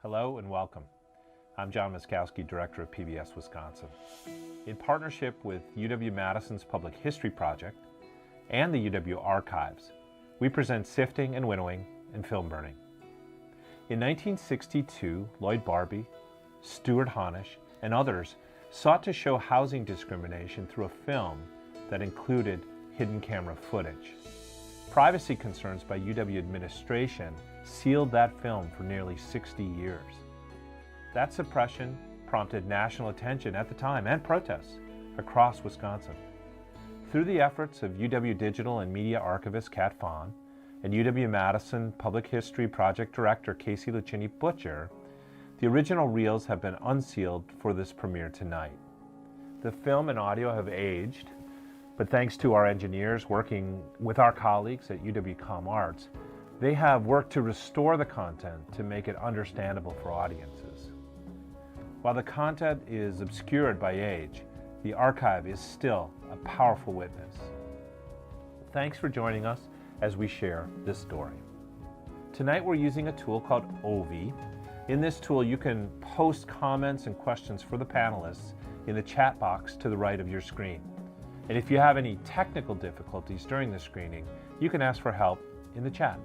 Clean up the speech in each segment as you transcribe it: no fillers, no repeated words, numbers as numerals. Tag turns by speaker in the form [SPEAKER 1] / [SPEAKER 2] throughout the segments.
[SPEAKER 1] Hello and welcome. I'm John Miskowski, Director of PBS Wisconsin. In partnership with UW-Madison's Public History Project and the UW Archives, we present Sifting and Winnowing and Film Burning. In 1962, Lloyd Barbie, Stuart Honish, and others sought to show housing discrimination through a film that included hidden camera footage. Privacy concerns by UW administration sealed that film for nearly 60 years. That suppression prompted national attention at the time and protests across Wisconsin. Through the efforts of UW Digital and Media Archivist Kat Fahn and UW-Madison Public History Project Director Casey Lucchini Butcher, the original reels have been unsealed for this premiere tonight. The film and audio have aged, but thanks to our engineers working with our colleagues at UW ComArts, they have worked to restore the content to make it understandable for audiences. While the content is obscured by age, the archive is still a powerful witness. Thanks for joining us as we share this story. Tonight we're using a tool called Ovi. In this tool you can post comments and questions for the panelists in the chat box to the right of your screen. And if you have any technical difficulties during the screening, you can ask for help in the chat.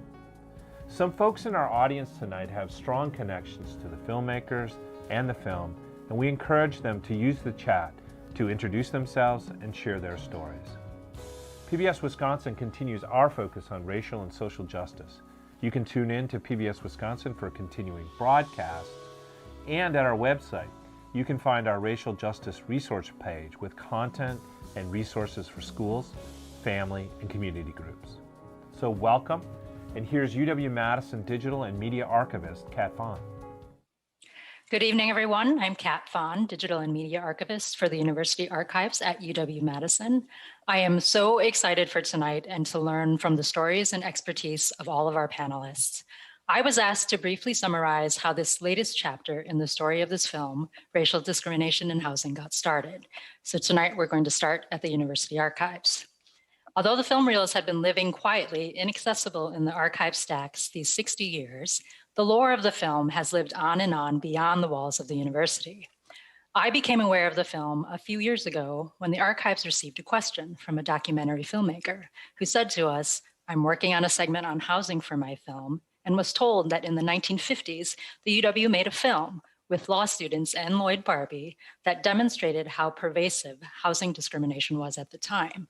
[SPEAKER 1] Some folks in our audience tonight have strong connections to the filmmakers and the film, and we encourage them to use the chat to introduce themselves and share their stories. PBS Wisconsin continues our focus on racial and social justice. You can tune in to PBS Wisconsin for continuing broadcasts, and at our website, you can find our racial justice resource page with content and resources for schools, family, and community groups. So welcome, and here's UW-Madison Digital and Media Archivist Kat Fahn.
[SPEAKER 2] Good evening, everyone. I'm Kat Fahn, Digital and Media Archivist for the University Archives at UW-Madison. I am so excited for tonight and to learn from the stories and expertise of all of our panelists. I was asked to briefly summarize how this latest chapter in the story of this film, Racial Discrimination in Housing, got started. So tonight we're going to start at the University Archives. Although the film reels had been living quietly, inaccessible in the archive stacks these 60 years, the lore of the film has lived on and on beyond the walls of the university. I became aware of the film a few years ago when the archives received a question from a documentary filmmaker who said to us, "I'm working on a segment on housing for my film," and was told that in the 1950s, the UW made a film with law students and Lloyd Barbie that demonstrated how pervasive housing discrimination was at the time.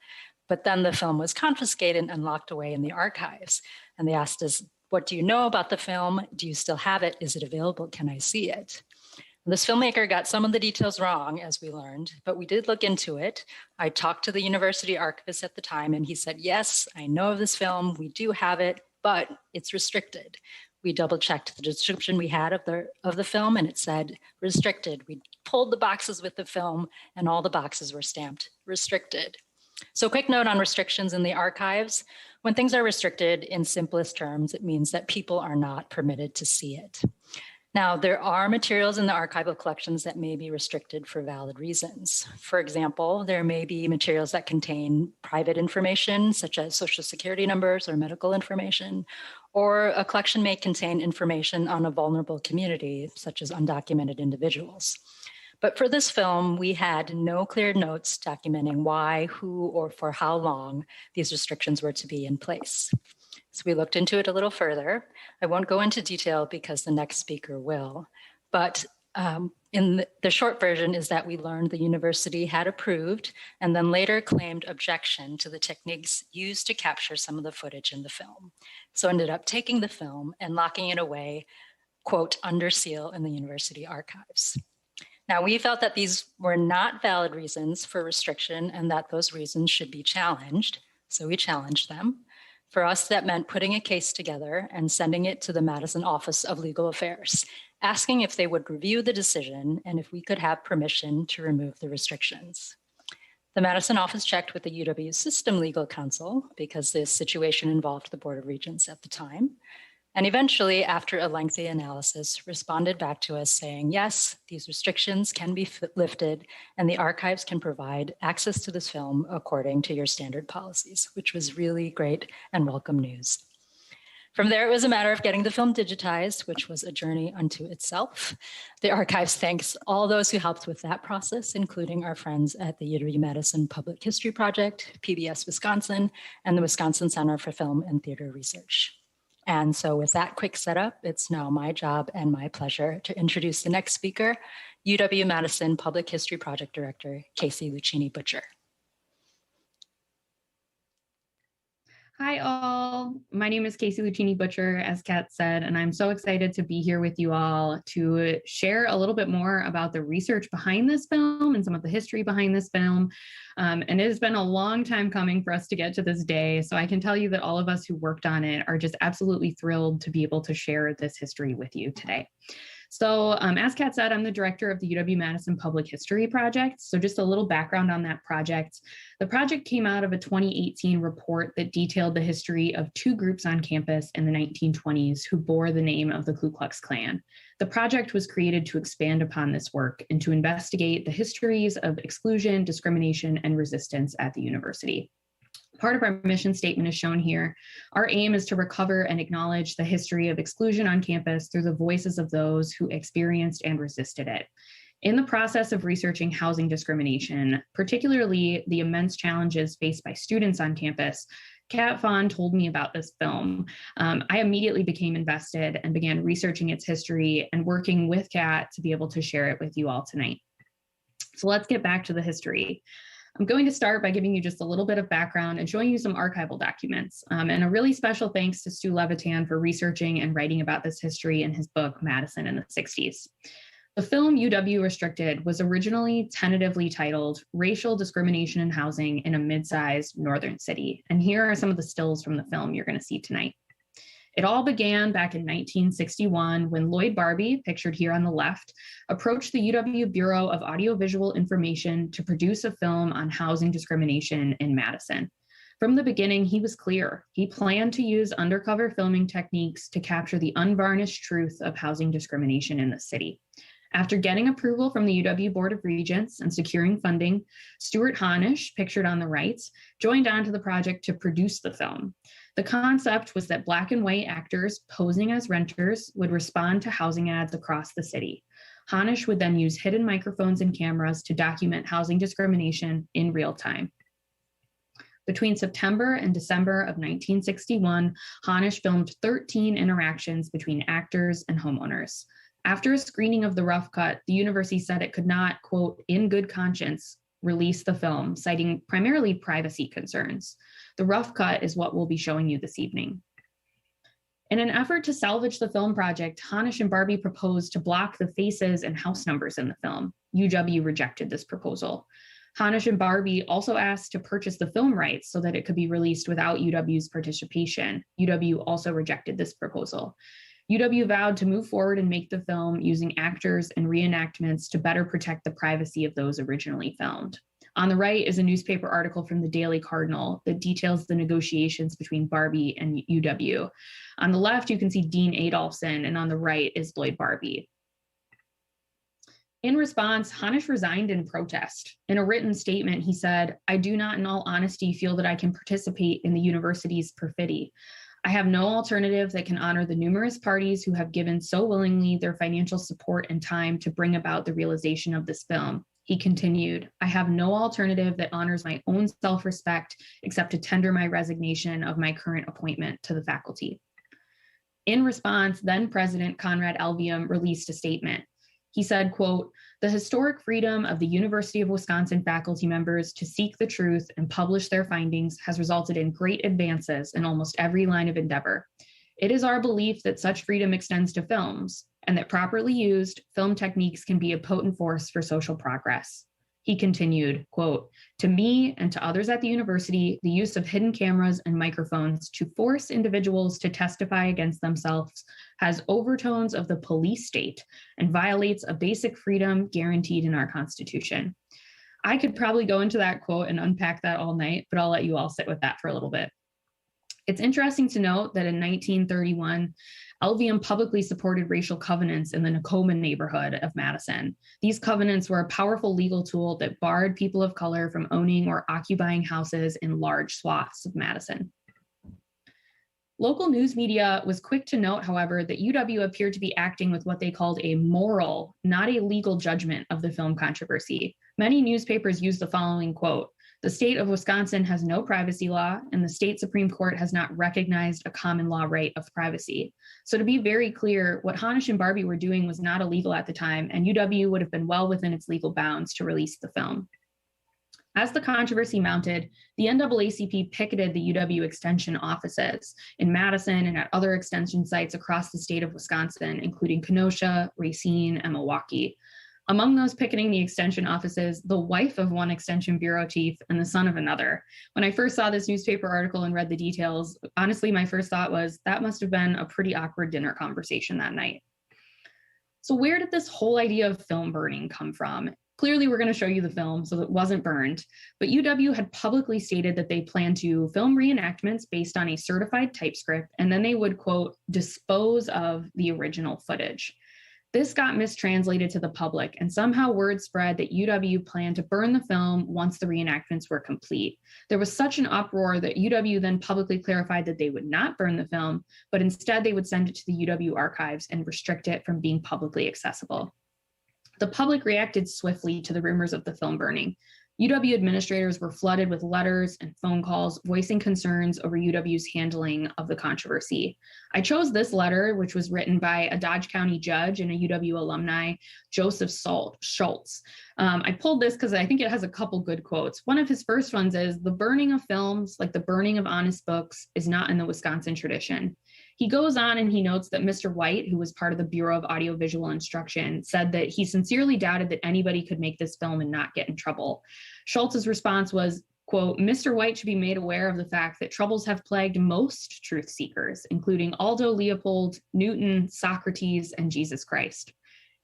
[SPEAKER 2] But then the film was confiscated and locked away in the archives. And they asked us, "What do you know about the film? Do you still have it? Is it available? Can I see it?" This filmmaker got some of the details wrong, as we learned, but we did look into it. I talked to the university archivist at the time, and he said, "Yes, I know of this film. We do have it, but it's restricted." We double-checked the description we had of the film, and it said restricted. We pulled the boxes with the film, and all the boxes were stamped restricted. So quick note on restrictions in the archives. When things are restricted, in simplest terms, it means that people are not permitted to see it. Now, there are materials in the archival collections that may be restricted for valid reasons. For example, there may be materials that contain private information, such as social security numbers or medical information, or a collection may contain information on a vulnerable community, such as undocumented individuals. But for this film, we had no clear notes documenting why, who, or for how long these restrictions were to be in place. So we looked into it a little further. I won't go into detail because the next speaker will, but in the short version is that we learned the university had approved and then later claimed objection to the techniques used to capture some of the footage in the film. So ended up taking the film and locking it away, quote, under seal in the university archives. Now, we felt that these were not valid reasons for restriction and that those reasons should be challenged, so we challenged them. For us, that meant putting a case together and sending it to the Madison Office of Legal Affairs, asking if they would review the decision and if we could have permission to remove the restrictions. The Madison office checked with the UW System Legal Counsel because this situation involved the Board of Regents at the time. And eventually, after a lengthy analysis, responded back to us saying, yes, these restrictions can be lifted and the archives can provide access to this film according to your standard policies, which was really great and welcome news. From there, it was a matter of getting the film digitized, which was a journey unto itself. The archives thanks all those who helped with that process, including our friends at the UW-Madison Public History Project, PBS Wisconsin, and the Wisconsin Center for Film and Theater Research. And so with that quick setup, it's now my job and my pleasure to introduce the next speaker, UW-Madison Public History Project Director, Casey Lucchini Butcher.
[SPEAKER 3] Hi all, my name is Casey Lucchini Butcher, as Kat said, and I'm so excited to be here with you all to share a little bit more about the research behind this film and some of the history behind this film. And it has been a long time coming for us to get to this day, so I can tell you that all of us who worked on it are just absolutely thrilled to be able to share this history with you today. So as Kat said, I'm the director of the UW-Madison Public History Project. So just a little background on that project. The project came out of a 2018 report that detailed the history of two groups on campus in the 1920s who bore the name of the Ku Klux Klan. The project was created to expand upon this work and to investigate the histories of exclusion, discrimination, and resistance at the university. Part of our mission statement is shown here. Our aim is to recover and acknowledge the history of exclusion on campus through the voices of those who experienced and resisted it. In the process of researching housing discrimination, particularly the immense challenges faced by students on campus, Kat Fawn told me about this film. I immediately became invested and began researching its history and working with Kat to be able to share it with you all tonight. So let's get back to the history. I'm going to start by giving you just a little bit of background and showing you some archival documents. And a really special thanks to Stu Levitan for researching and writing about this history in his book, Madison in the 60s. The film UW Restricted was originally tentatively titled Racial Discrimination in Housing in a Mid-Sized Northern City. And here are some of the stills from the film you're going to see tonight. It all began back in 1961 when Lloyd Barbie, pictured here on the left, approached the UW Bureau of Audiovisual Information to produce a film on housing discrimination in Madison. From the beginning, he was clear. He planned to use undercover filming techniques to capture the unvarnished truth of housing discrimination in the city. After getting approval from the UW Board of Regents and securing funding, Stuart Honish, pictured on the right, joined onto the project to produce the film. The concept was that Black and white actors posing as renters would respond to housing ads across the city. Honish would then use hidden microphones and cameras to document housing discrimination in real time. Between September and December of 1961, Honish filmed 13 interactions between actors and homeowners. After a screening of the rough cut, the university said it could not, quote, in good conscience, release the film, citing primarily privacy concerns. The rough cut is what we'll be showing you this evening. In an effort to salvage the film project, Honish and Barbie proposed to block the faces and house numbers in the film. UW rejected this proposal. Honish and Barbie also asked to purchase the film rights so that it could be released without UW's participation. UW also rejected this proposal. UW vowed to move forward and make the film using actors and reenactments to better protect the privacy of those originally filmed. On the right is a newspaper article from the Daily Cardinal that details the negotiations between Barbie and UW. On the left, you can see Dean Adolphson, and on the right is Lloyd Barbie. In response, Honish resigned in protest. In a written statement, he said, "I do not in all honesty feel that I can participate in the university's perfidy. I have no alternative that can honor the numerous parties who have given so willingly their financial support and time to bring about the realization of this film." He continued, "I have no alternative that honors my own self-respect except to tender my resignation of my current appointment to the faculty." In response, then President Conrad Elvium released a statement. He said, quote, "The historic freedom of the University of Wisconsin faculty members to seek the truth and publish their findings has resulted in great advances in almost every line of endeavor. It is our belief that such freedom extends to films, and that properly used, film techniques can be a potent force for social progress." He continued, quote, "To me and to others at the university, the use of hidden cameras and microphones to force individuals to testify against themselves has overtones of the police state and violates a basic freedom guaranteed in our Constitution." I could probably go into that quote and unpack that all night, but I'll let you all sit with that for a little bit. It's interesting to note that in 1931, Elvium publicly supported racial covenants in the Nakoma neighborhood of Madison. These covenants were a powerful legal tool that barred people of color from owning or occupying houses in large swaths of Madison. Local news media was quick to note, however, that UW appeared to be acting with what they called a moral, not a legal judgment of the film controversy. Many newspapers used the following quote: "The state of Wisconsin has no privacy law, and the state Supreme Court has not recognized a common law right of privacy." So to be very clear, what Hanish and Barbie were doing was not illegal at the time, and UW would have been well within its legal bounds to release the film. As the controversy mounted, the NAACP picketed the UW extension offices in Madison and at other extension sites across the state of Wisconsin, including Kenosha, Racine, and Milwaukee. Among those picketing the extension offices, the wife of one extension bureau chief and the son of another. When I first saw this newspaper article and read the details, honestly, my first thought was that must have been a pretty awkward dinner conversation that night. So where did this whole idea of film burning come from? Clearly, we're going to show you the film, so it wasn't burned. But UW had publicly stated that they planned to film reenactments based on a certified typescript, and then they would, quote, dispose of the original footage. This got mistranslated to the public, and somehow word spread that UW planned to burn the film once the reenactments were complete. There was such an uproar that UW then publicly clarified that they would not burn the film, but instead they would send it to the UW archives and restrict it from being publicly accessible. The public reacted swiftly to the rumors of the film burning. UW administrators were flooded with letters and phone calls voicing concerns over UW's handling of the controversy. I chose this letter, which was written by a Dodge County judge and a UW alumni, Joseph Schultz. I pulled this because I think it has a couple good quotes. One of his first ones is, "The burning of films, like the burning of honest books, is not in the Wisconsin tradition." He goes on and he notes that Mr. White, who was part of the Bureau of Audiovisual Instruction, said that he sincerely doubted that anybody could make this film and not get in trouble. Schultz's response was, quote, "Mr. White should be made aware of the fact that troubles have plagued most truth seekers, including Aldo Leopold, Newton, Socrates, and Jesus Christ."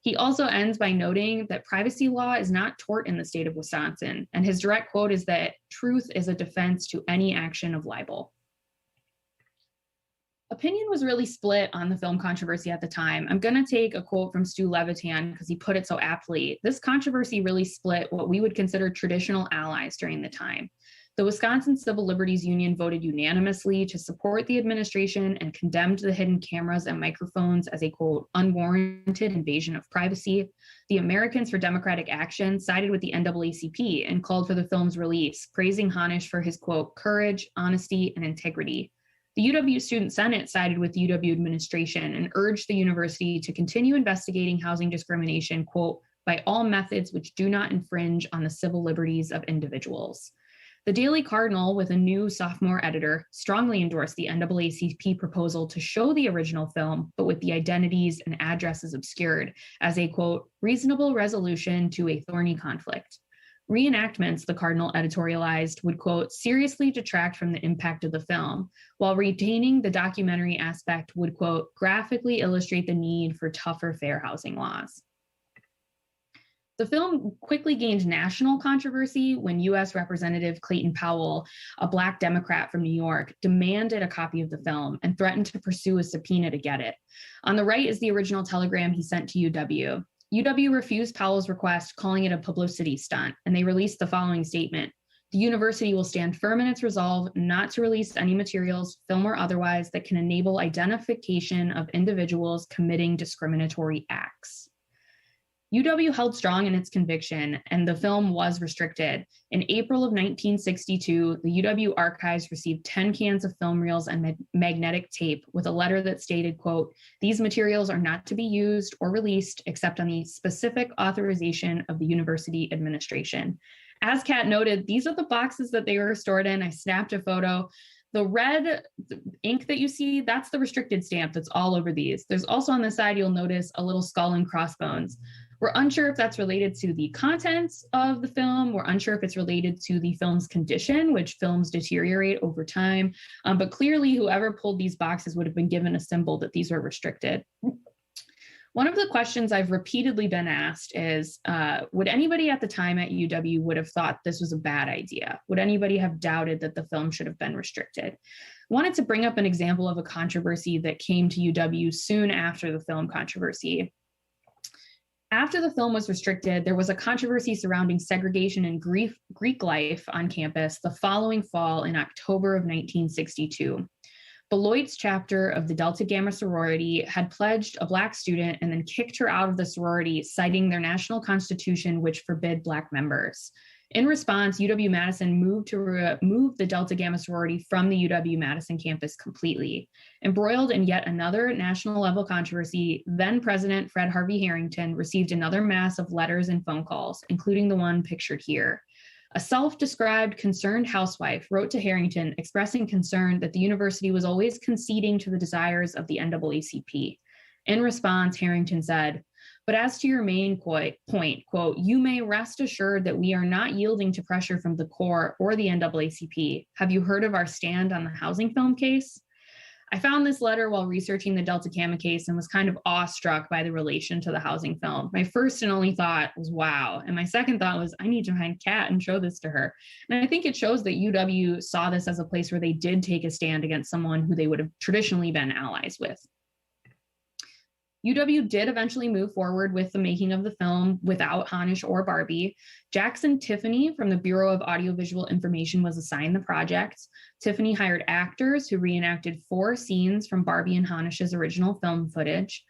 [SPEAKER 3] He also ends by noting that privacy law is not tort in the state of Wisconsin, and his direct quote is that truth is a defense to any action of libel. Opinion was really split on the film controversy at the time. I'm going to take a quote from Stu Levitan because he put it so aptly. This controversy really split what we would consider traditional allies during the time. The Wisconsin Civil Liberties Union voted unanimously to support the administration and condemned the hidden cameras and microphones as a, quote, unwarranted invasion of privacy. The Americans for Democratic Action sided with the NAACP and called for the film's release, praising Hanish for his, quote, courage, honesty, and integrity. The UW Student Senate sided with the UW administration and urged the university to continue investigating housing discrimination, quote, by all methods which do not infringe on the civil liberties of individuals. The Daily Cardinal, with a new sophomore editor, strongly endorsed the NAACP proposal to show the original film, but with the identities and addresses obscured, as a, quote, reasonable resolution to a thorny conflict. Reenactments, the Cardinal editorialized, would, quote, seriously detract from the impact of the film, while retaining the documentary aspect would, quote, graphically illustrate the need for tougher fair housing laws. The film quickly gained national controversy when U.S. Representative Clayton Powell, a Black Democrat from New York, demanded a copy of the film and threatened to pursue a subpoena to get it. On the right is the original telegram he sent to UW. UW refused Powell's request, calling it a publicity stunt, and they released the following statement. The university will stand firm in its resolve not to release any materials, film or otherwise, that can enable identification of individuals committing discriminatory acts. UW held strong in its conviction, and the film was restricted. In April of 1962, the UW archives received 10 cans of film reels and magnetic tape with a letter that stated, quote, these materials are not to be used or released except on the specific authorization of the university administration. As Kat noted, these are the boxes that they were stored in. I snapped a photo. The red ink that you see, that's the restricted stamp that's all over these. There's also on the side, you'll notice a little skull and crossbones. We're unsure if that's related to the contents of the film. We're unsure if it's related to the film's condition, which films deteriorate over time. But clearly, whoever pulled these boxes would have been given a symbol that these were restricted. One of the questions I've repeatedly been asked is, would anybody at the time at UW would have thought this was a bad idea? Would anybody have doubted that the film should have been restricted? I wanted to bring up an example of a controversy that came to UW soon after the film controversy. After the film was restricted, there was a controversy surrounding segregation and Greek life on campus the following fall in October of 1962. Beloit's chapter of the Delta Gamma sorority had pledged a Black student and then kicked her out of the sorority, citing their national constitution, which forbid Black members. In response, UW-Madison moved to remove the Delta Gamma sorority from the UW-Madison campus completely. Embroiled in yet another national level controversy, then President Fred Harvey Harrington received another mass of letters and phone calls, including the one pictured here. A self-described concerned housewife wrote to Harrington expressing concern that the university was always conceding to the desires of the NAACP. In response, Harrington said, "But as to your main point, quote, you may rest assured that we are not yielding to pressure from the core or the NAACP. Have you heard of our stand on the housing film case?" I found this letter while researching the Delta Gamma case and was kind of awestruck by the relation to the housing film. My first and only thought was, wow. And my second thought was, I need to find Kat and show this to her. And I think it shows that UW saw this as a place where they did take a stand against someone who they would have traditionally been allies with. UW did eventually move forward with the making of the film without Hanish or Barbie. Jackson Tiffany from the Bureau of Audiovisual Information was assigned the project. Tiffany hired actors who reenacted 4 scenes from Barbie and Hanish's original film footage.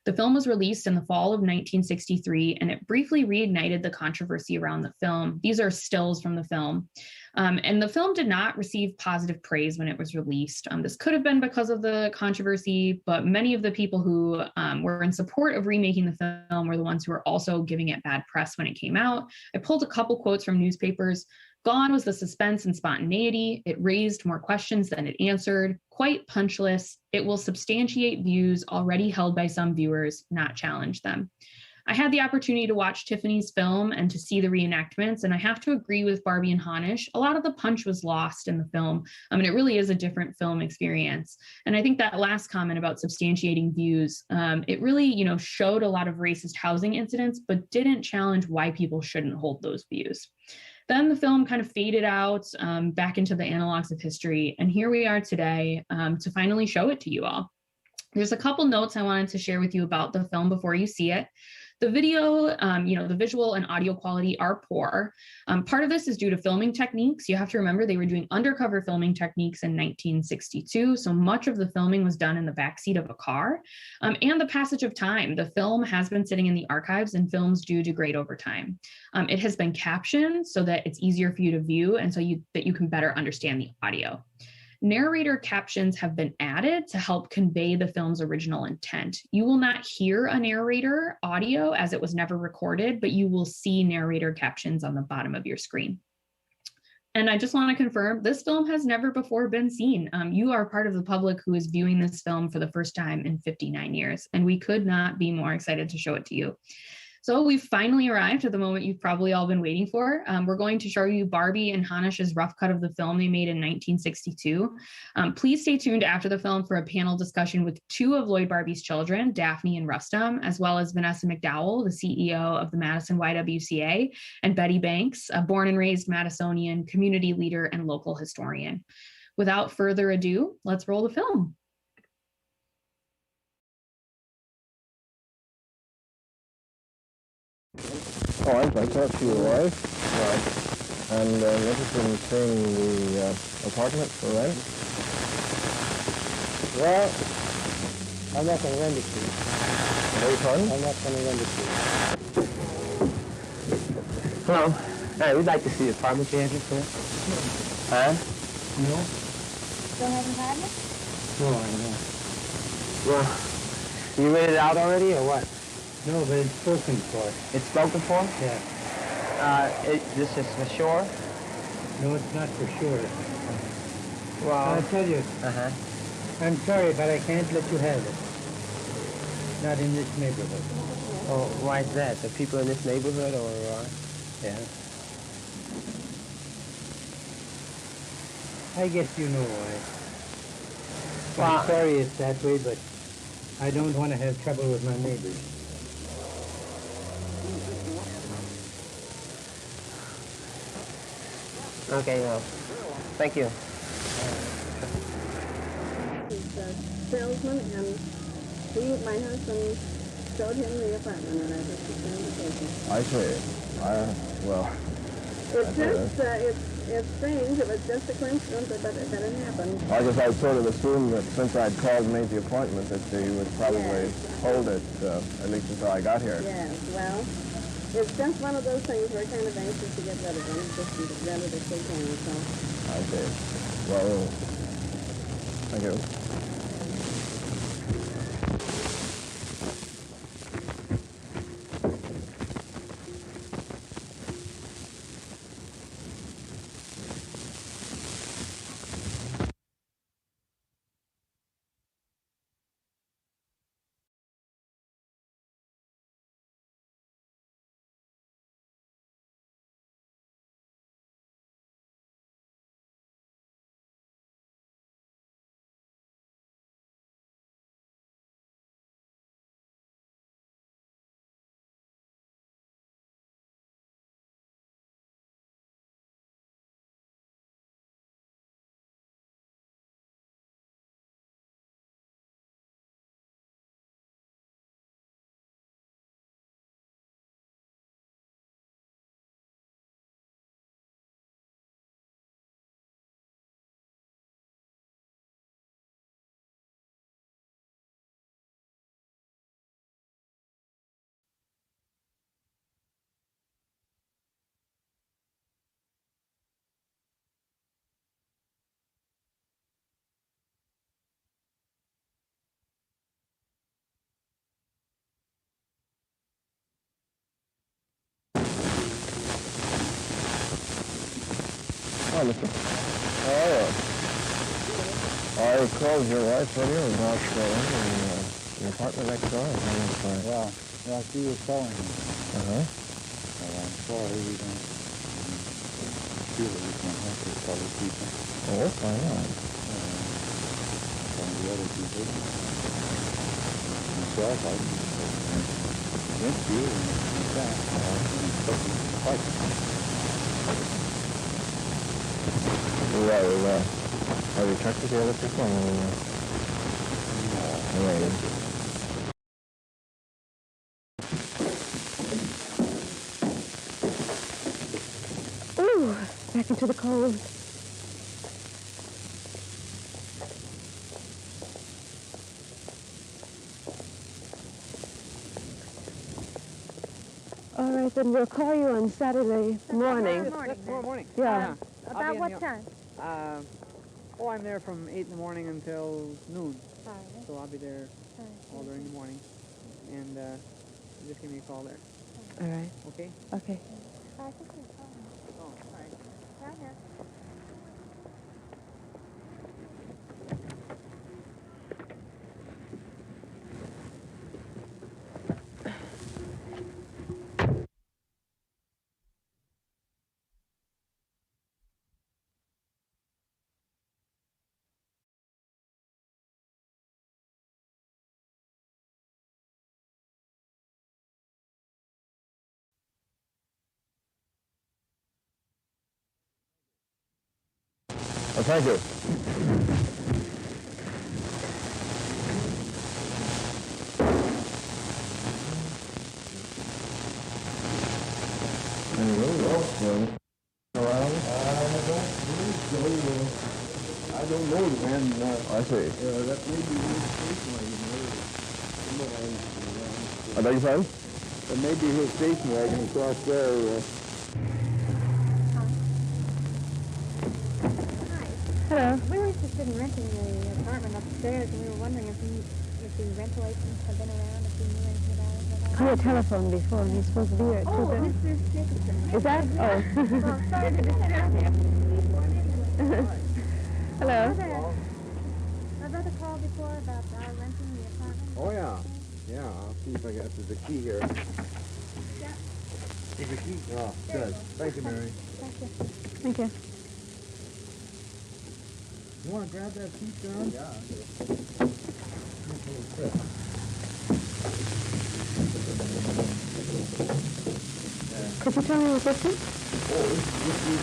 [SPEAKER 3] The film was released in the fall of 1963, and it briefly reignited the controversy around the film. These are stills from the film. And the film did not receive positive praise when it was released. This could have been because of the controversy, but many of the people who were in support of remaking the film were the ones who were also giving it bad press when it came out. I pulled a couple quotes from newspapers. "Gone was the suspense and spontaneity. It raised more questions than it answered. Quite punchless. It will substantiate views already held by some viewers, not challenge them." I had the opportunity to watch Tiffany's film and to see the reenactments, and I have to agree with Barbie and Hanish. A lot of the punch was lost in the film. I mean, it really is a different film experience. And I think that last comment about substantiating views, it really, showed a lot of racist housing incidents, but didn't challenge why people shouldn't hold those views. Then the film kind of faded out back into the analogs of history. And here we are today to finally show it to you all. There's a couple notes I wanted to share with you about the film before you see it. The video, the visual and audio quality are poor. Part of this is due to filming techniques. You have to remember they were doing undercover filming techniques in 1962. So much of the filming was done in the backseat of a car. And the passage of time. The film has been sitting in the archives, and films do degrade over time. It has been captioned so that it's easier for you to view and so that you can better understand the audio. Narrator captions have been added to help convey the film's original intent. You will not hear a narrator audio as it was never recorded, but you will see narrator captions on the bottom of your screen. And I just want to confirm, this film has never before been seen. You are part of the public who is viewing this film for the first time in 59 years, and we could not be more excited to show it to you. So we've finally arrived at the moment you've probably all been waiting for. We're going to show you Barbie and Hanish's rough cut of the film they made in 1962. Please stay tuned after the film for a panel discussion with 2 of Lloyd Barbie's children, Daphne and Rustam, as well as Vanessa McDowell, the CEO of the Madison YWCA, and Betty Banks, a born and raised Madisonian, community leader and local historian. Without further ado, let's roll the film.
[SPEAKER 4] Oh, I thought you were alive. Right. And interested in seeing the apartment for rent?
[SPEAKER 5] Well, I'm not going to rent it to you.
[SPEAKER 4] Beg your pardon?
[SPEAKER 5] I'm not going to rent it to you.
[SPEAKER 6] Hello. Hey, we'd like to see the apartment you have here for. Huh?
[SPEAKER 5] No?
[SPEAKER 7] Don't have an apartment?
[SPEAKER 5] No, I don't.
[SPEAKER 6] Well, you rented it out already or what?
[SPEAKER 5] No, but it's spoken for.
[SPEAKER 6] It's spoken for?
[SPEAKER 5] Yeah.
[SPEAKER 6] This is for sure?
[SPEAKER 5] No, it's not for sure.
[SPEAKER 6] Well,
[SPEAKER 5] I'll tell you,
[SPEAKER 6] uh-huh.
[SPEAKER 5] I'm sorry, but I can't let you have it. Not in this neighborhood.
[SPEAKER 6] Oh, why is that? The people in this neighborhood or
[SPEAKER 5] Yeah. I guess you know why.
[SPEAKER 6] Well,
[SPEAKER 5] I'm sorry it's that way, but I don't want to have trouble with my neighbors.
[SPEAKER 6] Okay, well, thank you.
[SPEAKER 7] He's a salesman, and my husband showed him the apartment, and I just decided to take it.
[SPEAKER 4] I see. Well,
[SPEAKER 7] It's just, it's it's strange. It was just a coincidence that it happened.
[SPEAKER 4] I guess I sort of assumed that since I'd called and made the appointment that you would probably
[SPEAKER 7] Yes.
[SPEAKER 4] hold it, at least until I got here.
[SPEAKER 7] Yes, well, it's just one of those things we're kind of anxious to get rid of them, just to get rid of it if we can, so.
[SPEAKER 4] I see. Well, thank you. Oh, Mr. Oh, I called your wife earlier about your apartment next door.
[SPEAKER 5] Yeah, she was telling me.
[SPEAKER 4] Uh-huh.
[SPEAKER 5] I'm sorry, we don't feel that we can help with other people.
[SPEAKER 4] Oh, why not?
[SPEAKER 5] Some of the other people. Myself, I went to you and that. And fight.
[SPEAKER 4] Well, have you checked with the other people? No.
[SPEAKER 8] Ooh, back into the cold. All right, then we'll call you on Saturday morning.
[SPEAKER 9] Tomorrow morning.
[SPEAKER 8] Yeah.
[SPEAKER 9] About what time? I'm there from 8 in the morning until noon. So I'll be there all during the morning. And just give me a call there.
[SPEAKER 8] All right.
[SPEAKER 9] Okay?
[SPEAKER 8] Okay.
[SPEAKER 9] Oh, all right.
[SPEAKER 4] Oh, thank you. Anybody else around?
[SPEAKER 5] I don't know, man.
[SPEAKER 4] I see.
[SPEAKER 5] That may be his station wagon.
[SPEAKER 4] I beg your pardon?
[SPEAKER 5] That may be his station wagon across there.
[SPEAKER 8] Hello.
[SPEAKER 10] We were interested in renting the apartment upstairs, and we were wondering if the rental agents have been around, if we knew anything about it.
[SPEAKER 8] He had telephoned before. He's supposed to be here at 2:30.
[SPEAKER 10] Mr. Jacobson.
[SPEAKER 8] Is that? Oh.
[SPEAKER 10] Well, sorry to disturb you.
[SPEAKER 8] Hello.
[SPEAKER 10] My brother called before about renting the apartment.
[SPEAKER 5] Oh, yeah. Yeah, I'll see if I got the key here.
[SPEAKER 10] Yeah.
[SPEAKER 5] Is the key? Oh, good. Thank you, Mary.
[SPEAKER 10] Thank you.
[SPEAKER 8] Thank you.
[SPEAKER 5] You want to grab that seat, John? Yeah.
[SPEAKER 8] Could you tell me what this is?
[SPEAKER 5] Oh, this is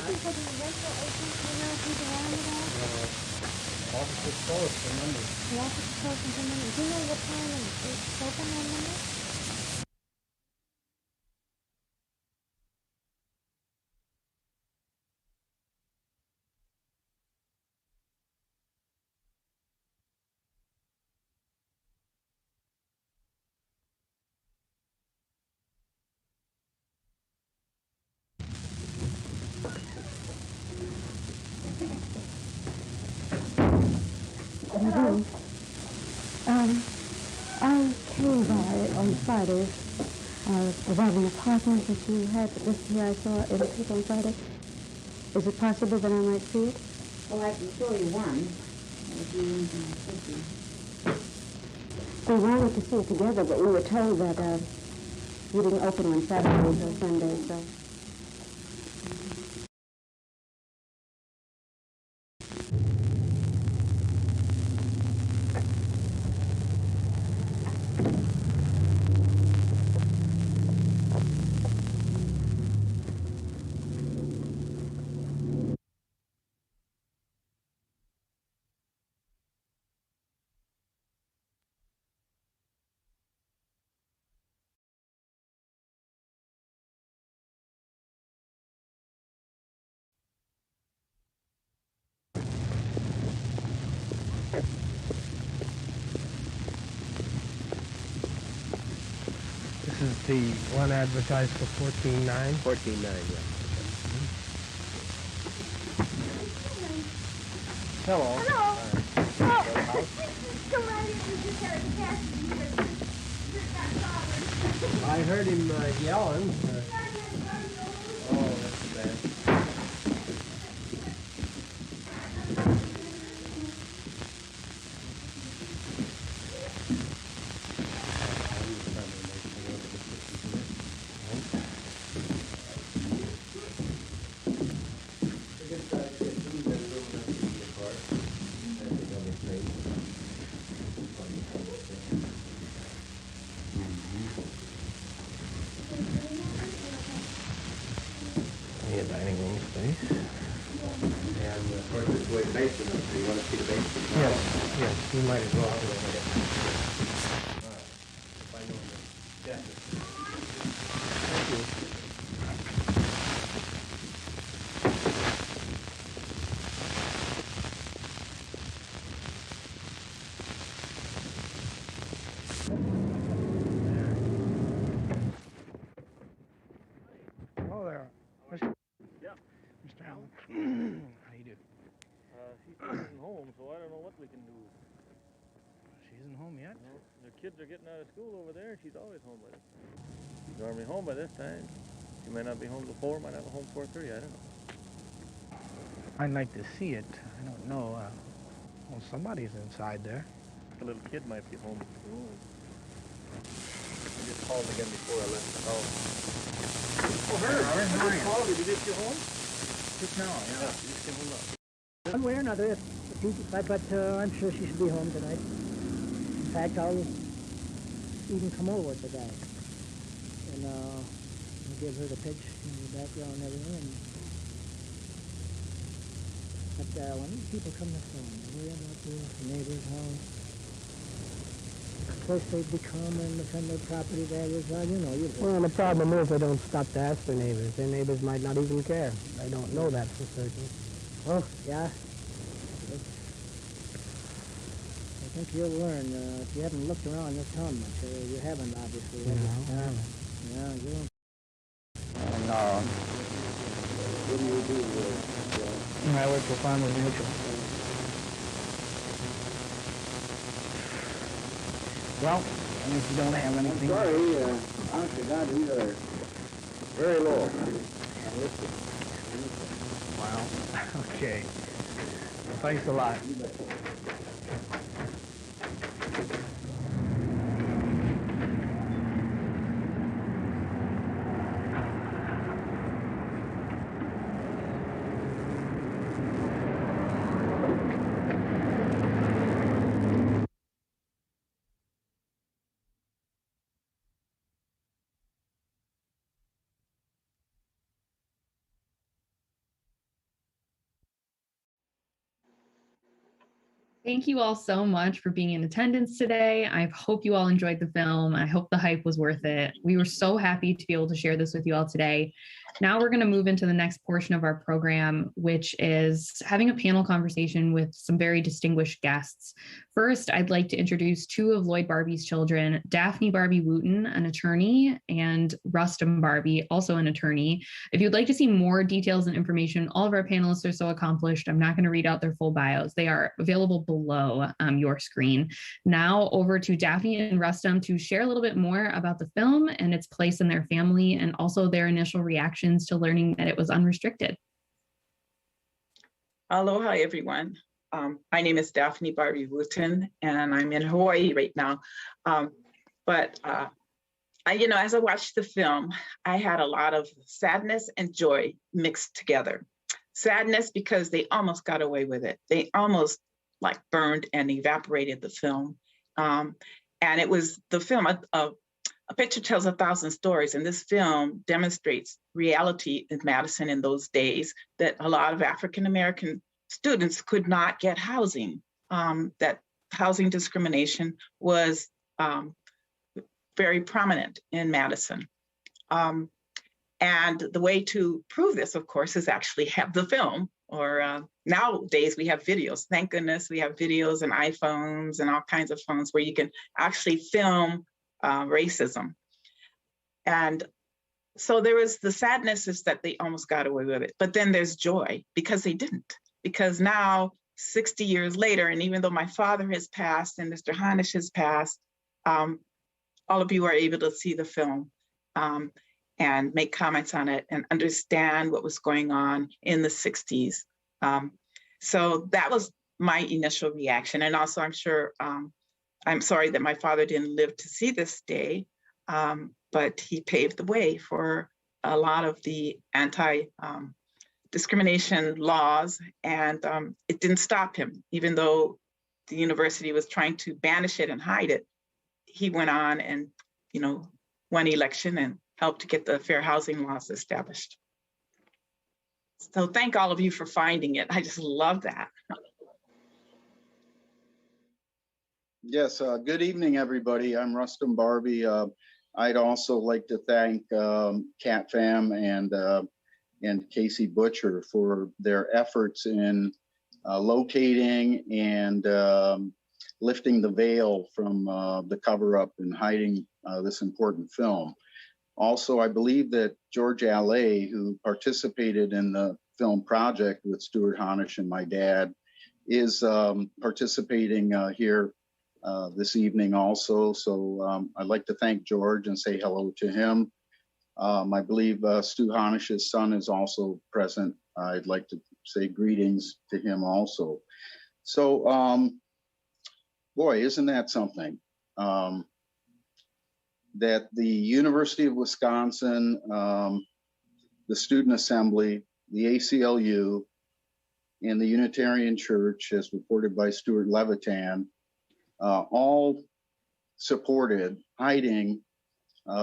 [SPEAKER 10] looking for the rental agent, you know, who's around at all?
[SPEAKER 5] Office is closed for Monday.
[SPEAKER 10] The office is closed until Monday. Do you know what time it's open on Monday?
[SPEAKER 8] Hello. I came by on Friday, about an apartment that you had listed here. I saw it in the paper on Friday. Is it possible that I might see it?
[SPEAKER 11] Well, I can show you one.
[SPEAKER 8] We wanted to see it together, but we were told that you didn't open on Saturdays or Sundays, so...
[SPEAKER 6] This is the one advertised for 14.9?
[SPEAKER 4] 14.9, yeah.
[SPEAKER 6] Hello.
[SPEAKER 10] Hello.
[SPEAKER 6] I heard him yelling.
[SPEAKER 4] Oh, that's bad.
[SPEAKER 6] Yeah, dining room space.
[SPEAKER 4] And of course, this way the basement is, so you want to see the basement?
[SPEAKER 6] Yes, yes, you might as well.
[SPEAKER 4] If I know the depth.
[SPEAKER 6] Thank you. Hello there.
[SPEAKER 12] Yeah.
[SPEAKER 6] Mr. Allen. How you do?
[SPEAKER 12] She isn't home, so I don't know what we can do.
[SPEAKER 6] She isn't home yet?
[SPEAKER 12] No, the kids are getting out of school over there. She's always home by this time. She's normally home by this time. She may not be home till 4, might have a home 4:30, I don't know.
[SPEAKER 6] I'd like to see it. I don't know. Well, somebody's inside there.
[SPEAKER 12] The little kid might be home. I just called again before I left the house.
[SPEAKER 6] Oh, Robert, how are you?
[SPEAKER 12] Called. Did you just get home?
[SPEAKER 6] Just now,
[SPEAKER 12] Yeah, you just came home now.
[SPEAKER 13] One way or another, but I'm sure she should be home tonight. In fact, I'll even come over with the guy. And I'll give her the pitch in the background and everything. But when these people come to phone, they worry about the neighbor's house. Of course, they become and defend their property values. Well, you know,
[SPEAKER 6] Well, the problem is they don't stop to ask their neighbors. Their neighbors might not even care. They don't know that for certain.
[SPEAKER 13] Oh, yeah. I think you'll learn. If you haven't looked around, you'll tell them much. You haven't, obviously.
[SPEAKER 6] No,
[SPEAKER 13] Yeah, you don't.
[SPEAKER 5] No.
[SPEAKER 4] What do you do?
[SPEAKER 5] I work for Farmers Mutual. Well, if you don't have anything...
[SPEAKER 4] Sorry, honest to God, these are very low.
[SPEAKER 6] Wow. Okay. Thanks a lot.
[SPEAKER 3] Thank you all so much for being in attendance today. I hope you all enjoyed the film. I hope the hype was worth it. We were so happy to be able to share this with you all today. Now we're going to move into the next portion of our program, which is having a panel conversation with some very distinguished guests. First, I'd like to introduce two of Lloyd Barbie's children, Daphne Barbie Wooten, an attorney, and Rustum Barbie, also an attorney. If you'd like to see more details and information, all of our panelists are so accomplished. I'm not going to read out their full bios. They are available below your screen. Now over to Daphne and Rustum to share a little bit more about the film and its place in their family, and also their initial reactions to learning that it was unrestricted.
[SPEAKER 14] Aloha, everyone. My name is Daphne Barbie Wooten, and I'm in Hawaii right now. As I watched the film, I had a lot of sadness and joy mixed together. Sadness because they almost got away with it. They almost like burned and evaporated the film. And it was the film, a picture tells 1,000 stories, and this film demonstrates reality in Madison in those days, that a lot of African-American students could not get housing, that housing discrimination was very prominent in Madison. And the way to prove this, of course, is actually have the film, or nowadays we have videos. Thank goodness we have videos and iPhones and all kinds of phones where you can actually film racism. And so there was the sadness is that they almost got away with it, but then there's joy because they didn't. Because now, 60 years later, and even though my father has passed and Mr. Hanish has passed, all of you are able to see the film and make comments on it and understand what was going on in the 60s. So that was my initial reaction. And also, I'm sure, I'm sorry that my father didn't live to see this day, but he paved the way for a lot of the anti-discrimination laws, and it didn't stop him. Even though the university was trying to banish it and hide it, he went on and, won election and helped to get the fair housing laws established. So thank all of you for finding it. I just love that.
[SPEAKER 5] Yes, good evening, everybody. I'm Rustum Barbie. I'd also like to thank Cat Fam and Casey Butcher for their efforts in locating and lifting the veil from the cover-up and hiding this important film. Also, I believe that George Allais, who participated in the film project with Stuart Hanish and my dad, is participating here this evening also. So I'd like to thank George and say hello to him. I believe Stu Hanish's son is also present. I'd like to say greetings to him also. So, boy, isn't that something? That the University of Wisconsin, the Student Assembly, the ACLU, and the Unitarian Church, as reported by Stuart Levitan, all supported hiding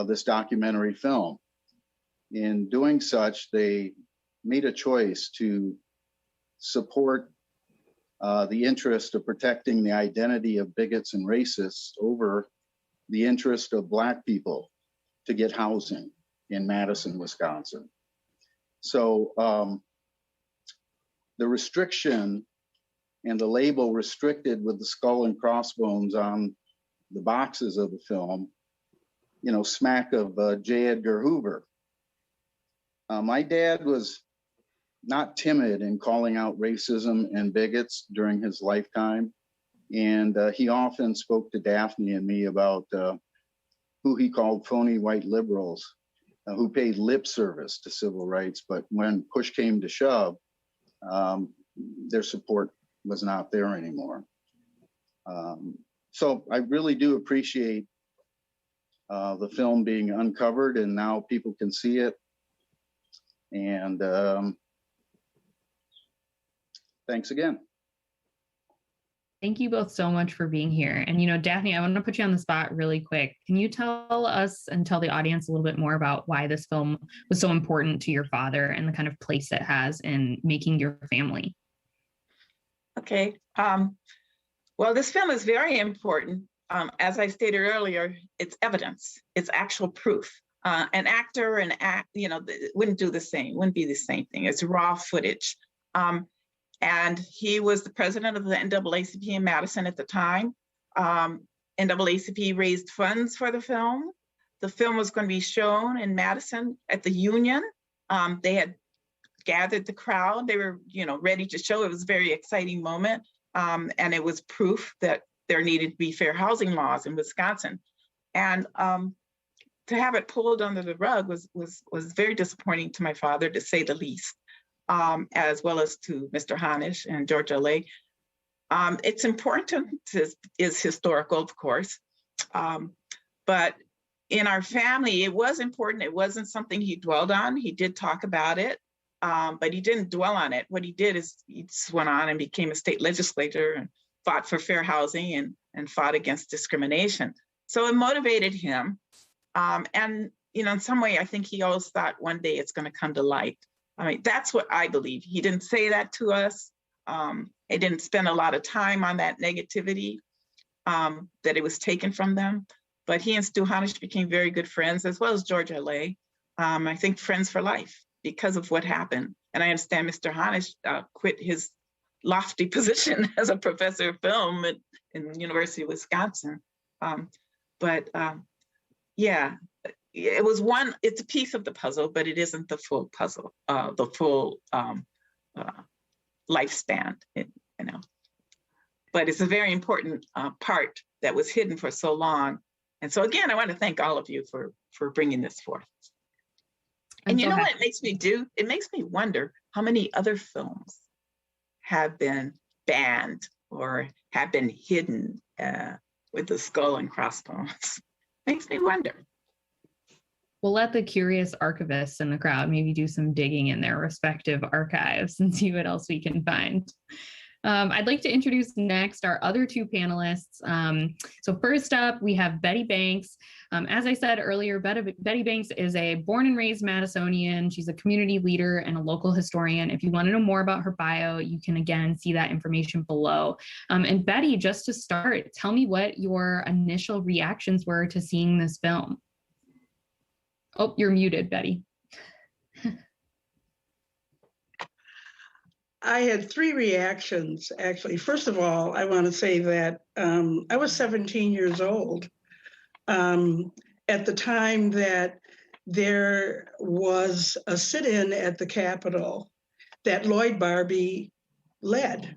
[SPEAKER 5] this documentary film. In doing such, they made a choice to support the interest of protecting the identity of bigots and racists over the interest of Black people to get housing in Madison, Wisconsin. So the restriction and the label restricted with the skull and crossbones on the boxes of the film, smack of J. Edgar Hoover. My dad was not timid in calling out racism and bigots during his lifetime. And he often spoke to Daphne and me about who he called phony white liberals who paid lip service to civil rights. But when push came to shove, their support was not there anymore. So I really do appreciate the film being uncovered, and now people can see it. And thanks again.
[SPEAKER 3] Thank you both so much for being here. And, Daphne, I want to put you on the spot really quick. Can you tell us and tell the audience a little bit more about why this film was so important to your father and the kind of place it has in making your family?
[SPEAKER 14] Okay. Well, this film is very important. As I stated earlier, it's evidence. It's actual proof. An actor and wouldn't do the same. Wouldn't be the same thing. It's raw footage. And he was the president of the NAACP in Madison at the time. NAACP raised funds for the film. The film was going to be shown in Madison at the Union. They had gathered the crowd. They were, ready to show. It was a very exciting moment. And it was proof that there needed to be fair housing laws in Wisconsin. And to have it pulled under the rug was very disappointing to my father, to say the least, as well as to Mr. Hanisch and Georgia Lay. It's important, is historical, of course, but in our family, it was important. It wasn't something he dwelled on. He did talk about it, but he didn't dwell on it. What he did is he just went on and became a state legislator and fought for fair housing and fought against discrimination. So it motivated him. And, in some way, I think he always thought one day it's going to come to light. I mean, that's what I believe. He didn't say that to us. He didn't spend a lot of time on that negativity that it was taken from them. But he and Stu Hanisch became very good friends, as well as Georgia Lay. I think friends for life because of what happened. And I understand Mr. Hanisch quit his lofty position as a professor of film in the University of Wisconsin. Yeah, it was it's a piece of the puzzle, but it isn't the full puzzle, the full lifespan, But it's a very important part that was hidden for so long. And so again, I want to thank all of you for bringing this forth. And you know what it makes me do? It makes me wonder how many other films have been banned or have been hidden with the skull and crossbones. Makes me wonder.
[SPEAKER 3] We'll let the curious archivists in the crowd maybe do some digging in their respective archives and see what else we can find. I'd like to introduce next our other two panelists. So first up, we have Betty Banks. As I said earlier, Betty Banks is a born and raised Madisonian. She's a community leader and a local historian. If you want to know more about her bio, you can again see that information below. And Betty, just to start, tell me what your initial reactions were to seeing this film. Oh, you're muted, Betty.
[SPEAKER 15] I had three reactions, actually. First of all, I want to say that I was 17 years old at the time that there was a sit-in at the Capitol that Lloyd Barbie led.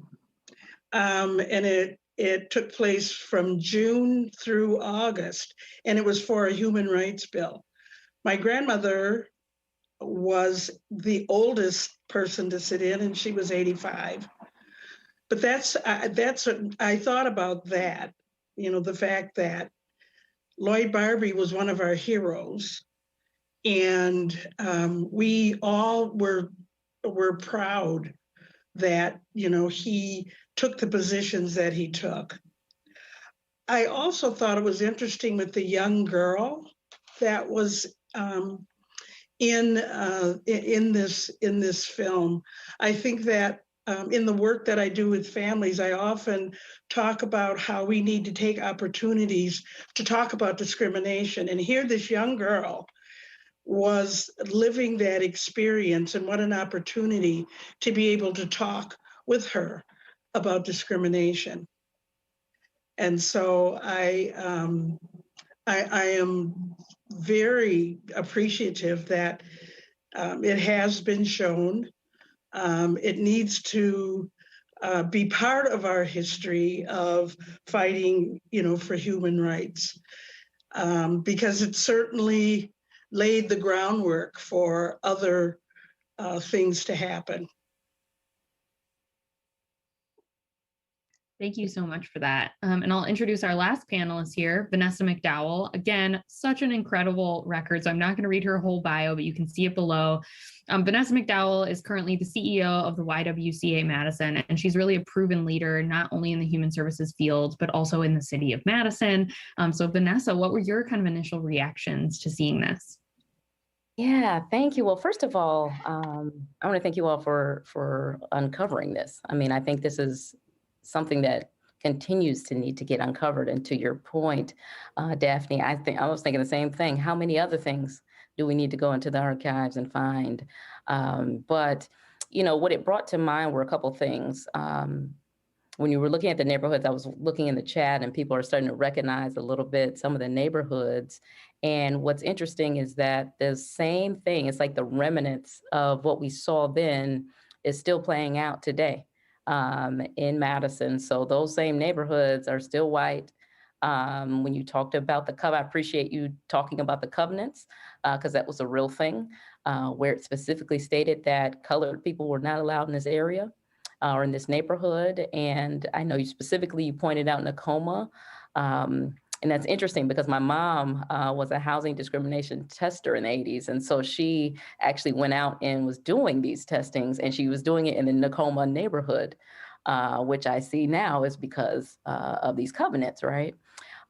[SPEAKER 15] And it took place from June through August, and it was for a human rights bill. My grandmother was the oldest person to sit in, and she was 85. But that's I thought about that, the fact that Lloyd Barbie was one of our heroes, and we all were proud that he took the positions that he took. I also thought it was interesting with the young girl that was in this film. I think that in the work that I do with families, I often talk about how we need to take opportunities to talk about discrimination. And here this young girl was living that experience, and what an opportunity to be able to talk with her about discrimination. And so I am very appreciative that it has been shown. It needs to be part of our history of fighting, for human rights, because it certainly laid the groundwork for other things to happen.
[SPEAKER 3] Thank you so much for that. And I'll introduce our last panelist here, Vanessa McDowell. Again, such an incredible record. So I'm not going to read her whole bio, but you can see it below. Vanessa McDowell is currently the CEO of the YWCA Madison, and she's really a proven leader, not only in the human services field, but also in the city of Madison. So Vanessa, what were your kind of initial reactions to seeing this?
[SPEAKER 11] Yeah, thank you. Well, first of all, I want to thank you all for uncovering this. I mean, I think this is something that continues to need to get uncovered. And to your point, Daphne, I was thinking the same thing. How many other things do we need to go into the archives and find? But what it brought to mind were a couple things. When you were looking at the neighborhoods, I was looking in the chat and people are starting to recognize a little bit some of the neighborhoods. And what's interesting is that the same thing, it's like the remnants of what we saw then is still playing out today in Madison. So those same neighborhoods are still white. When you talked about the covenant, I appreciate you talking about the covenants because that was a real thing where it specifically stated that colored people were not allowed in this area or in this neighborhood. And I know you pointed out Nakoma. And that's interesting because my mom was a housing discrimination tester in the 80s. And so she actually went out and was doing these testings, and she was doing it in the Nakoma neighborhood, which I see now is because of these covenants, right?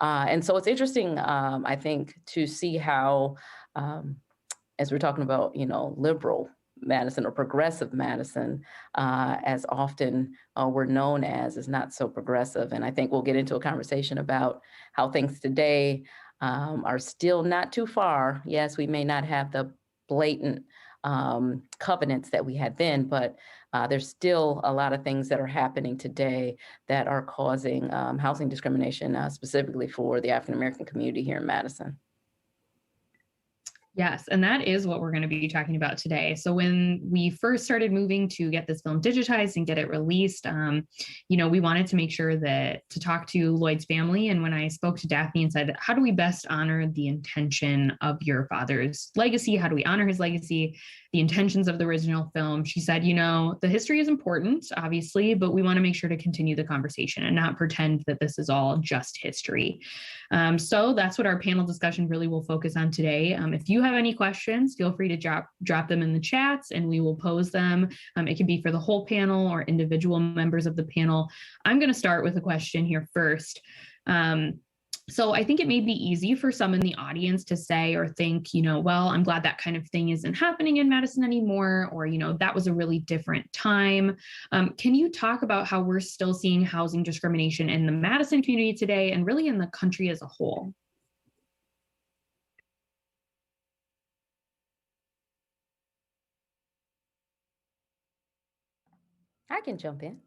[SPEAKER 11] And so it's interesting, I think, to see how, as we're talking about, liberal Madison or progressive Madison, as often we're known as, is not so progressive. And I think we'll get into a conversation about how things today are still not too far. Yes, we may not have the blatant covenants that we had then, but there's still a lot of things that are happening today that are causing housing discrimination, specifically for the African-American community here in Madison.
[SPEAKER 3] Yes, and that is what we're going to be talking about today. So when we first started moving to get this film digitized and get it released, we wanted to make sure to talk to Lloyd's family. And when I spoke to Daphne and said, how do we best honor the intention of your father's legacy? How do we honor his legacy, the intentions of the original film? She said, the history is important, obviously, but we want to make sure to continue the conversation and not pretend that this is all just history. So that's what our panel discussion really will focus on today. If you have any questions, feel free to drop them in the chats and we will pose them. It can be for the whole panel or individual members of the panel. I'm going to start with a question here first. So I think it may be easy for some in the audience to say or think, well, I'm glad that kind of thing isn't happening in Madison anymore, or, that was a really different time. Can you talk about how we're still seeing housing discrimination in the Madison community today and really in the country as a whole?
[SPEAKER 11] I can jump in.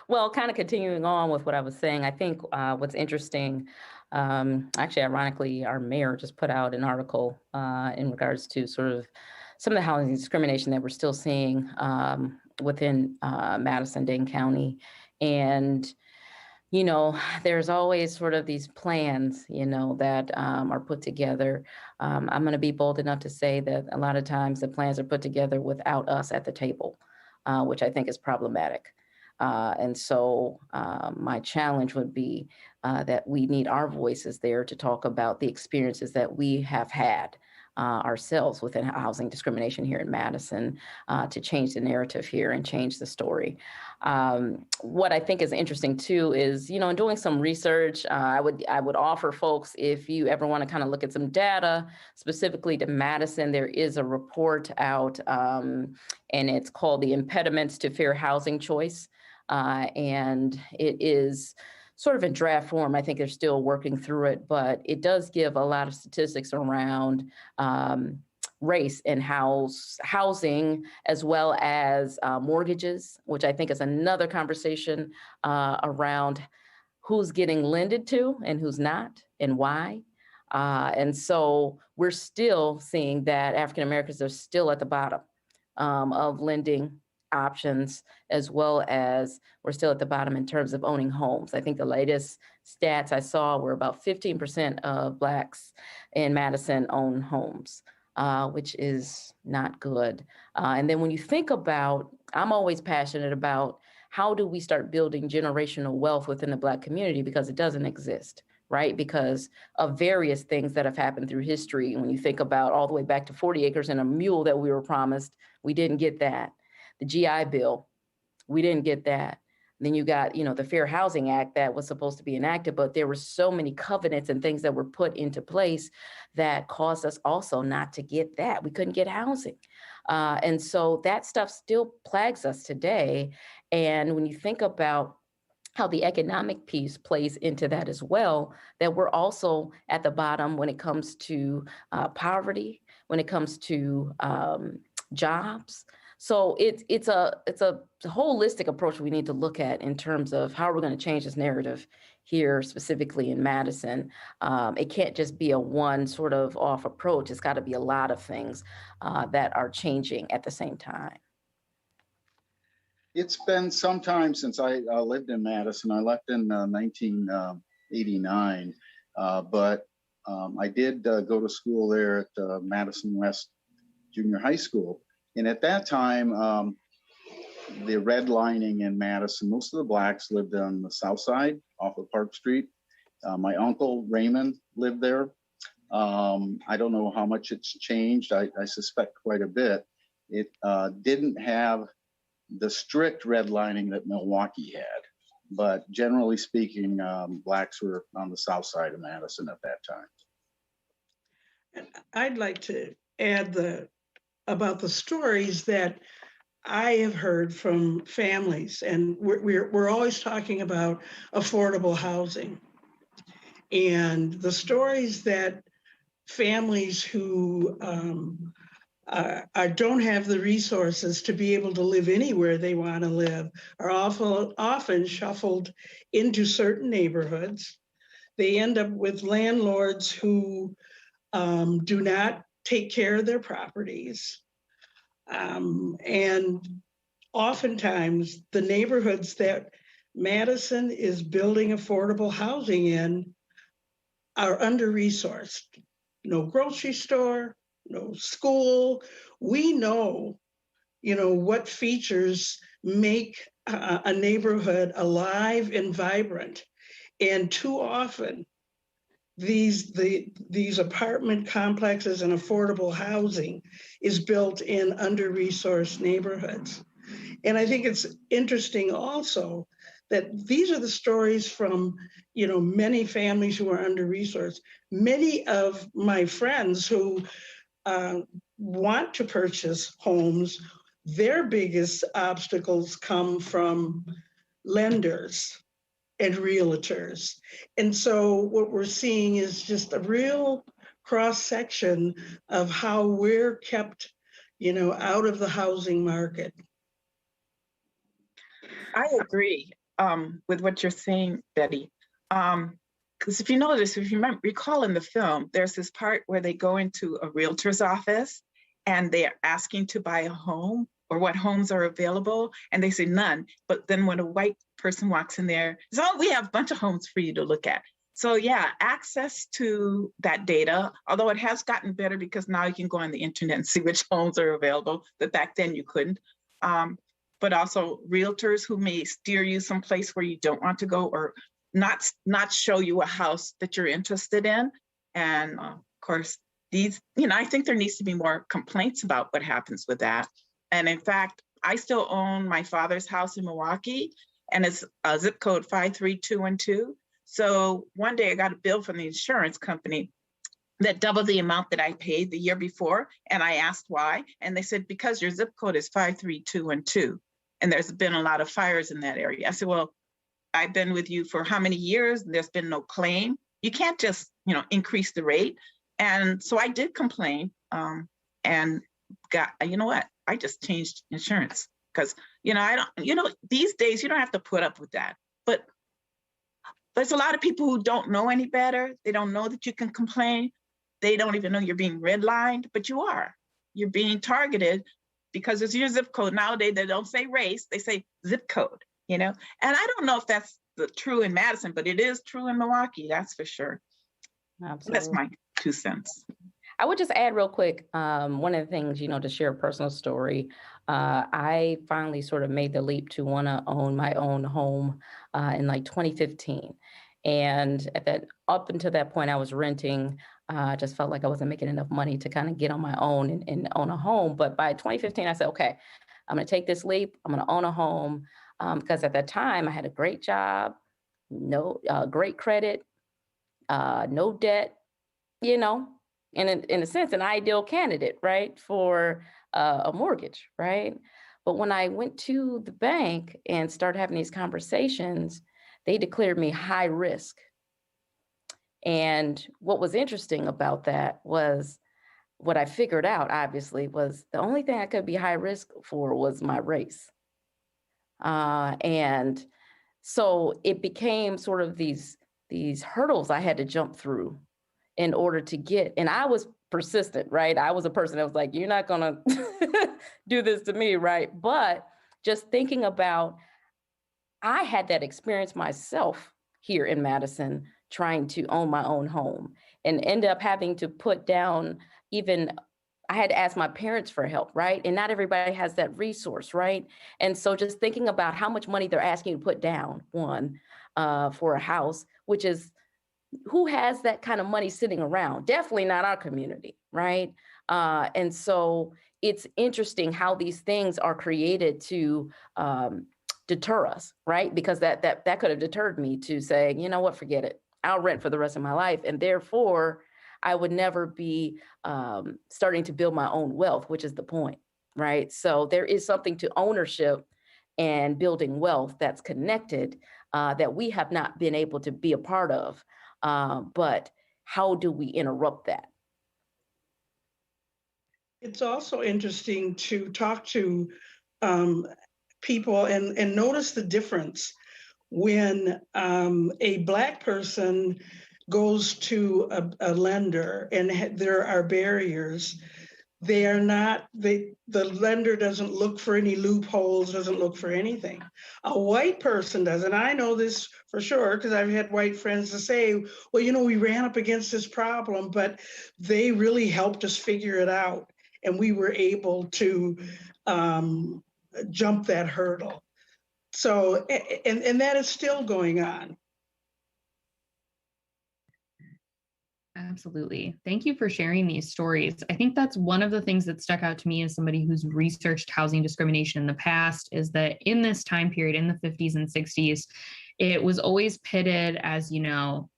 [SPEAKER 11] Well, kind of continuing on with what I was saying, I think what's interesting, actually, ironically, our mayor just put out an article in regards to sort of some of the housing discrimination that we're still seeing within Madison-Dane County. And there's always sort of these plans, that are put together. I'm going to be bold enough to say that a lot of times the plans are put together without us at the table, which I think is problematic. And so my challenge would be that we need our voices there to talk about the experiences that we have had ourselves within housing discrimination here in Madison to change the narrative here and change the story. What I think is interesting too is, in doing some research, I would offer folks, if you ever want to kind of look at some data specifically to Madison, there is a report out and it's called The Impediments to Fair Housing Choice. And it is sort of in draft form. I think they're still working through it, but it does give a lot of statistics around race and housing, as well as mortgages, which I think is another conversation around who's getting lended to and who's not and why. And so we're still seeing that African Americans are still at the bottom of lending options, as well as we're still at the bottom in terms of owning homes. I think the latest stats I saw were about 15% of Blacks in Madison own homes, which is not good. And then when you think about, I'm always passionate about how do we start building generational wealth within the Black community, because it doesn't exist, right? Because of various things that have happened through history. When you think about all the way back to 40 acres and a mule that we were promised, we didn't get that. The GI Bill, we didn't get that. Then you got, the Fair Housing Act that was supposed to be enacted, but there were so many covenants and things that were put into place that caused us also not to get that. We couldn't get housing. And so that stuff still plagues us today. And when you think about how the economic piece plays into that as well, that we're also at the bottom when it comes to poverty, when it comes to jobs. So it's a holistic approach we need to look at in terms of how we're going to change this narrative here, specifically in Madison. It can't just be a one sort of off approach. It's got to be a lot of things that are changing at the same time.
[SPEAKER 5] It's been some time since I lived in Madison. I left in 1989, but I did go to school there at Madison West Junior High School. And at that time, the redlining in Madison, most of the Blacks lived on the south side off of Park Street. My uncle Raymond lived there. I don't know how much it's changed. I suspect quite a bit. It didn't have the strict redlining that Milwaukee had, but generally speaking, Blacks were on the south side of Madison at that time.
[SPEAKER 15] And I'd like to add about the stories that I have heard from families, and we're always talking about affordable housing, and the stories that families who don't have the resources to be able to live anywhere they want to live are often shuffled into certain neighborhoods. They end up with landlords who do not take care of their properties. And oftentimes the neighborhoods that Madison is building affordable housing in are under-resourced. No grocery store, no school. We know, what features make a neighborhood alive and vibrant. And too often, these apartment complexes and affordable housing is built in under-resourced neighborhoods. And I think it's interesting also that these are the stories from, many families who are under-resourced. Many of my friends who want to purchase homes, their biggest obstacles come from lenders and realtors. And so what we're seeing is just a real cross-section of how we're kept, out of the housing market.
[SPEAKER 14] I agree with what you're saying, Betty. Because if you notice, if you recall in the film, there's this part where they go into a realtor's office and they are asking to buy a home or what homes are available, and they say none. But then when a white person walks in there, it's, oh, we have a bunch of homes for you to look at. So yeah, access to that data, although it has gotten better because now you can go on the internet and see which homes are available, but back then you couldn't. But also realtors who may steer you someplace where you don't want to go or not show you a house that you're interested in. And of course, these, I think there needs to be more complaints about what happens with that. And in fact, I still own my father's house in Milwaukee, and it's a zip code 53212. So one day I got a bill from the insurance company that doubled the amount that I paid the year before. And I asked why. And they said, because your zip code is 53212. And there's been a lot of fires in that area. I said, well, I've been with you for how many years? There's been no claim. You can't just, increase the rate. And so I did complain and got, what? I just changed insurance because, these days you don't have to put up with that. But there's a lot of people who don't know any better. They don't know that you can complain. They don't even know you're being redlined, but you are. You're being targeted because it's your zip code. Nowadays, they don't say race, they say zip code, And I don't know if that's true in Madison, but it is true in Milwaukee, that's for sure.
[SPEAKER 11] Absolutely.
[SPEAKER 14] That's my 2 cents.
[SPEAKER 11] I would just add real quick, one of the things, to share a personal story, I finally sort of made the leap to want to own my own home in like 2015. And up until that point, I was renting. I just felt like I wasn't making enough money to kind of get on my own and own a home. But by 2015, I said, okay, I'm going to take this leap. I'm going to own a home. because at that time I had a great job, no great credit, no debt, you know, and in a sense, an ideal candidate, right, for a mortgage, right? But when I went to the bank and started having these conversations, they declared me high risk. And what was interesting about that was what I figured out, obviously, was the only thing I could be high risk for was my race. And so it became sort of these hurdles I had to jump through in order to get, and I was persistent, right? I was a person that was like, you're not gonna do this to me, right? But just thinking about, I had that experience myself here in Madison, trying to own my own home and end up having to put down even, I had to ask my parents for help, right? And not everybody has that resource, right? And so just thinking about how much money they're asking you to put down, one, for a house, which is, who has that kind of money sitting around? Definitely not our community, right? And so it's interesting how these things are created to deter us, right? Because that could have deterred me to say, you know what, forget it. I'll rent for the rest of my life. And therefore, I would never be starting to build my own wealth, which is the point, right? So there is something to ownership and building wealth that's connected that we have not been able to be a part of. But how do we interrupt that?
[SPEAKER 15] It's also interesting to talk to people and notice the difference when a Black person goes to a lender and there are barriers. They are not, the lender doesn't look for any loopholes, doesn't look for anything. A white person does, and I know this for sure because I've had white friends to say, well, you know, we ran up against this problem, but they really helped us figure it out. And we were able to jump that hurdle. So, and that is still going on.
[SPEAKER 3] Absolutely. Thank you for sharing these stories. I think that's one of the things that stuck out to me as somebody who's researched housing discrimination in the past, is that in this time period, in the 50s and 60s, it was always pitted as, you know,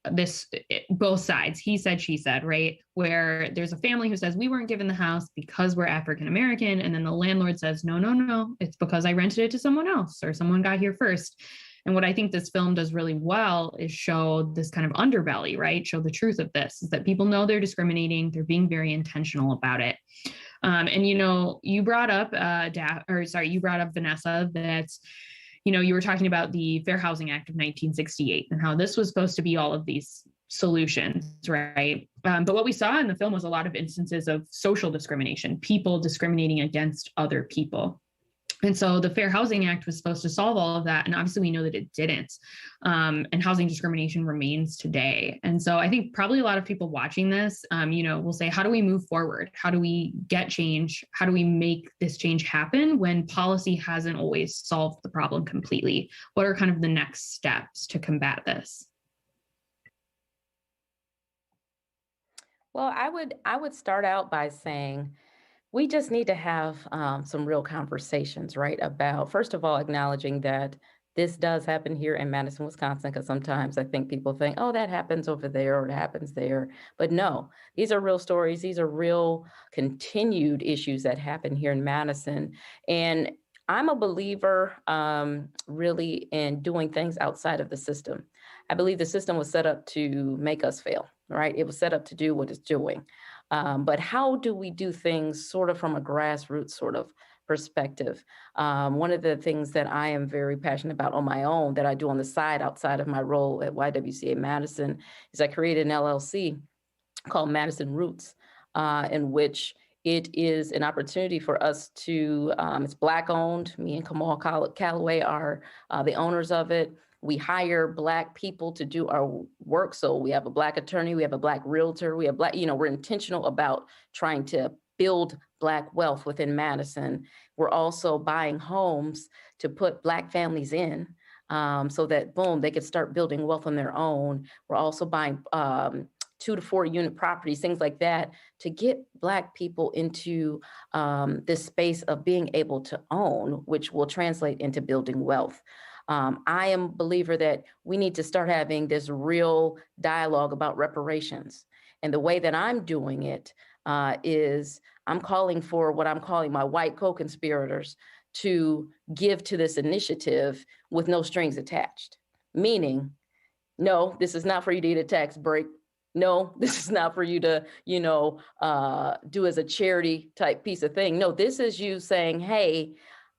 [SPEAKER 3] both sides, he said, she said, right? Where there's a family who says, we weren't given the house because we're African-American. And then the landlord says, no, no, no, it's because I rented it to someone else or someone got here first. And what I think this film does really well is show this kind of underbelly, right? Show the truth of this, is that people know they're discriminating. They're being very intentional about it. And, you know, you brought up, you brought up, Vanessa, that, you know, you were talking about the Fair Housing Act of 1968 and how this was supposed to be all of these solutions, right? But what we saw in the film was a lot of instances of social discrimination, people discriminating against other people. And so the Fair Housing Act was supposed to solve all of that. And obviously we know that it didn't. And housing discrimination remains today. And so I think probably a lot of people watching this, you know, will say, how do we move forward? How do we get change? How do we make this change happen when policy hasn't always solved the problem completely? What are kind of the next steps to combat this?
[SPEAKER 11] Well, I would start out by saying, we just need to have some real conversations, right? About, first of all, acknowledging that this does happen here in Madison, Wisconsin, because sometimes I think people think, oh, that happens over there or it happens there. But no, these are real stories. These are real continued issues that happen here in Madison. And I'm a believer really in doing things outside of the system. I believe the system was set up to make us fail, right? It was set up to do what it's doing. But how do we do things sort of from a grassroots sort of perspective? One of the things that I am very passionate about on my own, that I do on the side outside of my role at YWCA Madison, is I created an LLC called Madison Roots, in which it is an opportunity for us to, it's Black owned. Me and Kamal Calloway are the owners of it. We hire Black people to do our work. So we have a Black attorney, we have a Black realtor, we have Black, you know, we're intentional about trying to build Black wealth within Madison. We're also buying homes to put Black families in so that, boom, they could start building wealth on their own. We're also buying 2 to 4 unit properties, things like that, to get Black people into this space of being able to own, which will translate into building wealth. I am a believer that we need to start having this real dialogue about reparations. And the way that I'm doing it is I'm calling for what I'm calling my white co-conspirators to give to this initiative with no strings attached. Meaning, no, this is not for you to eat a tax break. No, this is not for you to, do as a charity type piece of thing. No, this is you saying, hey,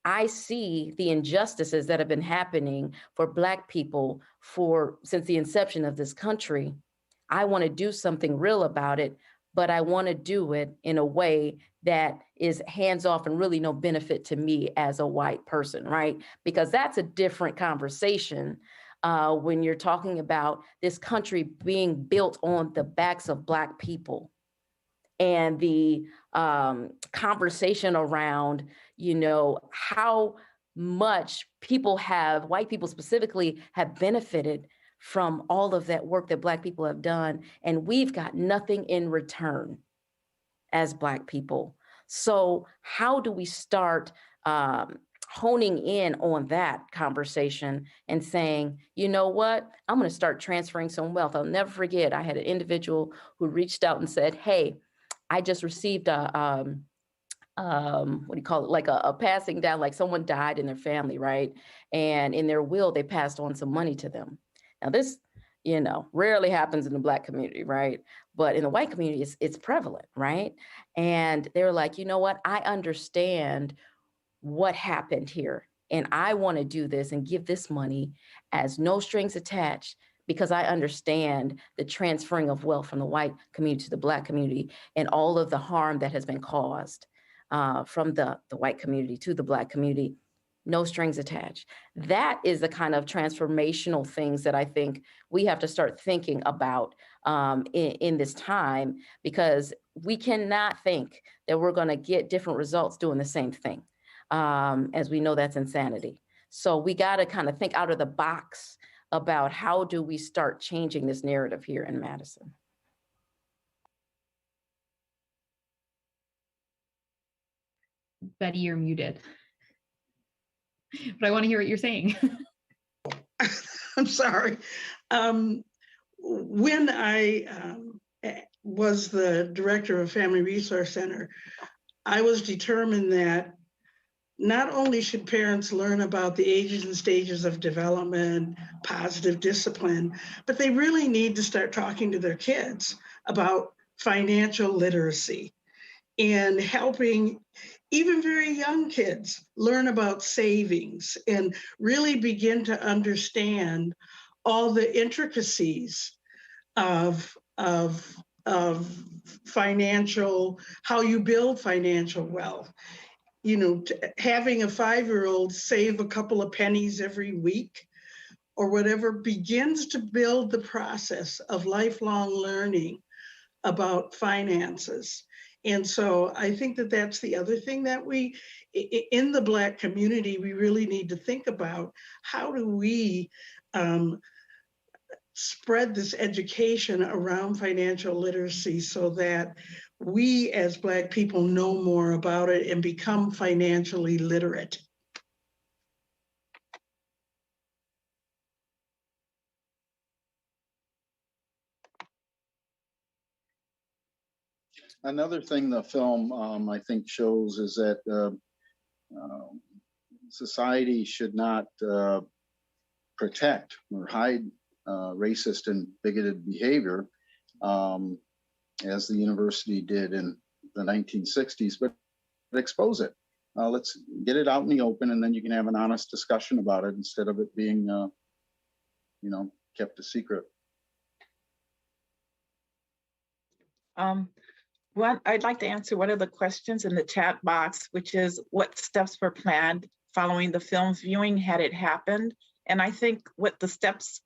[SPEAKER 11] I see the injustices that have been happening for Black people since the inception of this country. I want to do something real about it, but I want to do it in a way that is hands-off and really no benefit to me as a white person, right? Because that's a different conversation when you're talking about this country being built on the backs of Black people. And the conversation around, how much white people specifically, have benefited from all of that work that Black people have done. And we've got nothing in return as Black people. So how do we start honing in on that conversation and saying, you know what, I'm going to start transferring some wealth. I'll never forget, I had an individual who reached out and said, hey, I just received a like a passing down, like someone died in their family, right? And in their will, they passed on some money to them. Now this, rarely happens in the Black community, right? But in the white community, it's prevalent, right? And they're like, you know what? I understand what happened here. And I want to do this and give this money as no strings attached, because I understand the transferring of wealth from the white community to the Black community and all of the harm that has been caused from the white community to the Black community. No strings attached. That is the kind of transformational things that I think we have to start thinking about in this time, because we cannot think that we're going to get different results doing the same thing. As we know, that's insanity. So we got to kind of think out of the box about how do we start changing this narrative here in Madison.
[SPEAKER 3] Betty, you're muted. But I want to hear what you're saying.
[SPEAKER 15] I'm sorry. When I was the director of Family Resource Center, I was determined that not only should parents learn about the ages and stages of development, positive discipline, but they really need to start talking to their kids about financial literacy and helping even very young kids learn about savings and really begin to understand all the intricacies of financial, how you build financial wealth. Having a 5-year-old save a couple of pennies every week or whatever begins to build the process of lifelong learning about finances. And so I think that that's the other thing that we, in the Black community, we really need to think about. How do we spread this education around financial literacy so that we as Black people know more about it and become financially literate?
[SPEAKER 5] Another thing the film, I think, shows is that society should not protect or hide racist and bigoted behavior, as the university did in the 1960s, but expose it. Let's get it out in the open, and then you can have an honest discussion about it instead of it being, kept a secret.
[SPEAKER 14] Well, I'd like to answer one of the questions in the chat box, which is what steps were planned following the film's viewing had it happened. And I think what the steps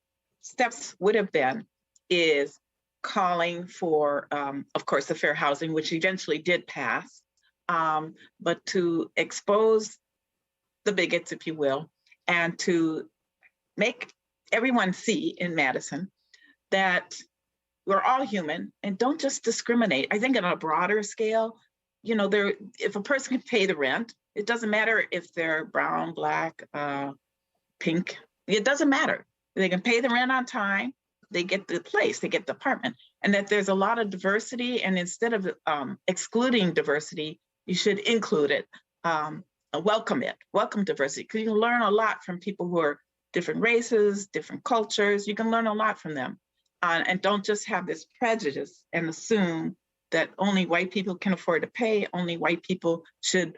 [SPEAKER 14] would have been is calling for, of course, the fair housing, which eventually did pass, but to expose the bigots, if you will, and to make everyone see in Madison that we're all human, and don't just discriminate. I think on a broader scale, if a person can pay the rent, it doesn't matter if they're brown, black, pink, it doesn't matter. They can pay the rent on time, they get the place, they get the apartment. And that there's a lot of diversity, and instead of excluding diversity, you should include it, welcome diversity, because you can learn a lot from people who are different races, different cultures. You can learn a lot from them. And don't just have this prejudice and assume that only white people can afford to pay, only white people should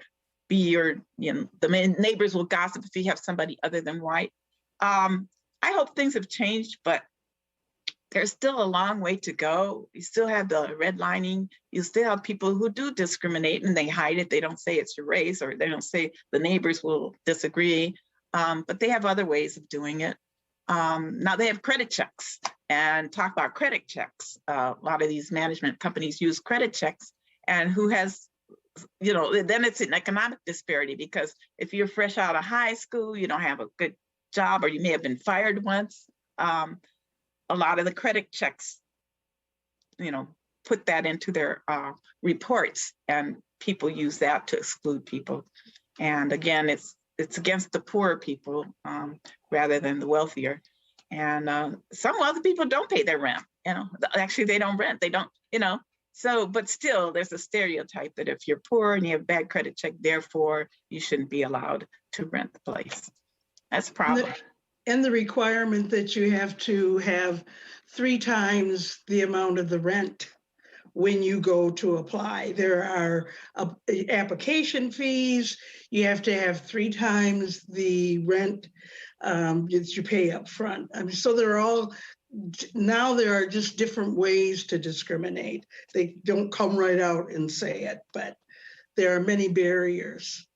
[SPEAKER 14] be your, the neighbors will gossip if you have somebody other than white. I hope things have changed, but there's still a long way to go. You still have the redlining. You still have people who do discriminate and they hide it. They don't say it's your race, or they don't say the neighbors will disagree, but they have other ways of doing it. Now they have credit checks, and talk about credit checks. A lot of these management companies use credit checks, and who has, then it's an economic disparity, because if you're fresh out of high school, you don't have a good job, or you may have been fired once. A lot of the credit checks, put that into their reports, and people use that to exclude people. And again, it's against the poor people rather than the wealthier. And some wealthy people don't pay their rent. Actually, they don't rent. They don't. So, but still, there's a stereotype that if you're poor and you have bad credit check, therefore you shouldn't be allowed to rent the place. That's a problem.
[SPEAKER 15] And the requirement that you have to have 3 times the amount of the rent when you go to apply. There are application fees. You have to have 3 times the rent that you pay up front. So now there are just different ways to discriminate. They don't come right out and say it, but there are many barriers.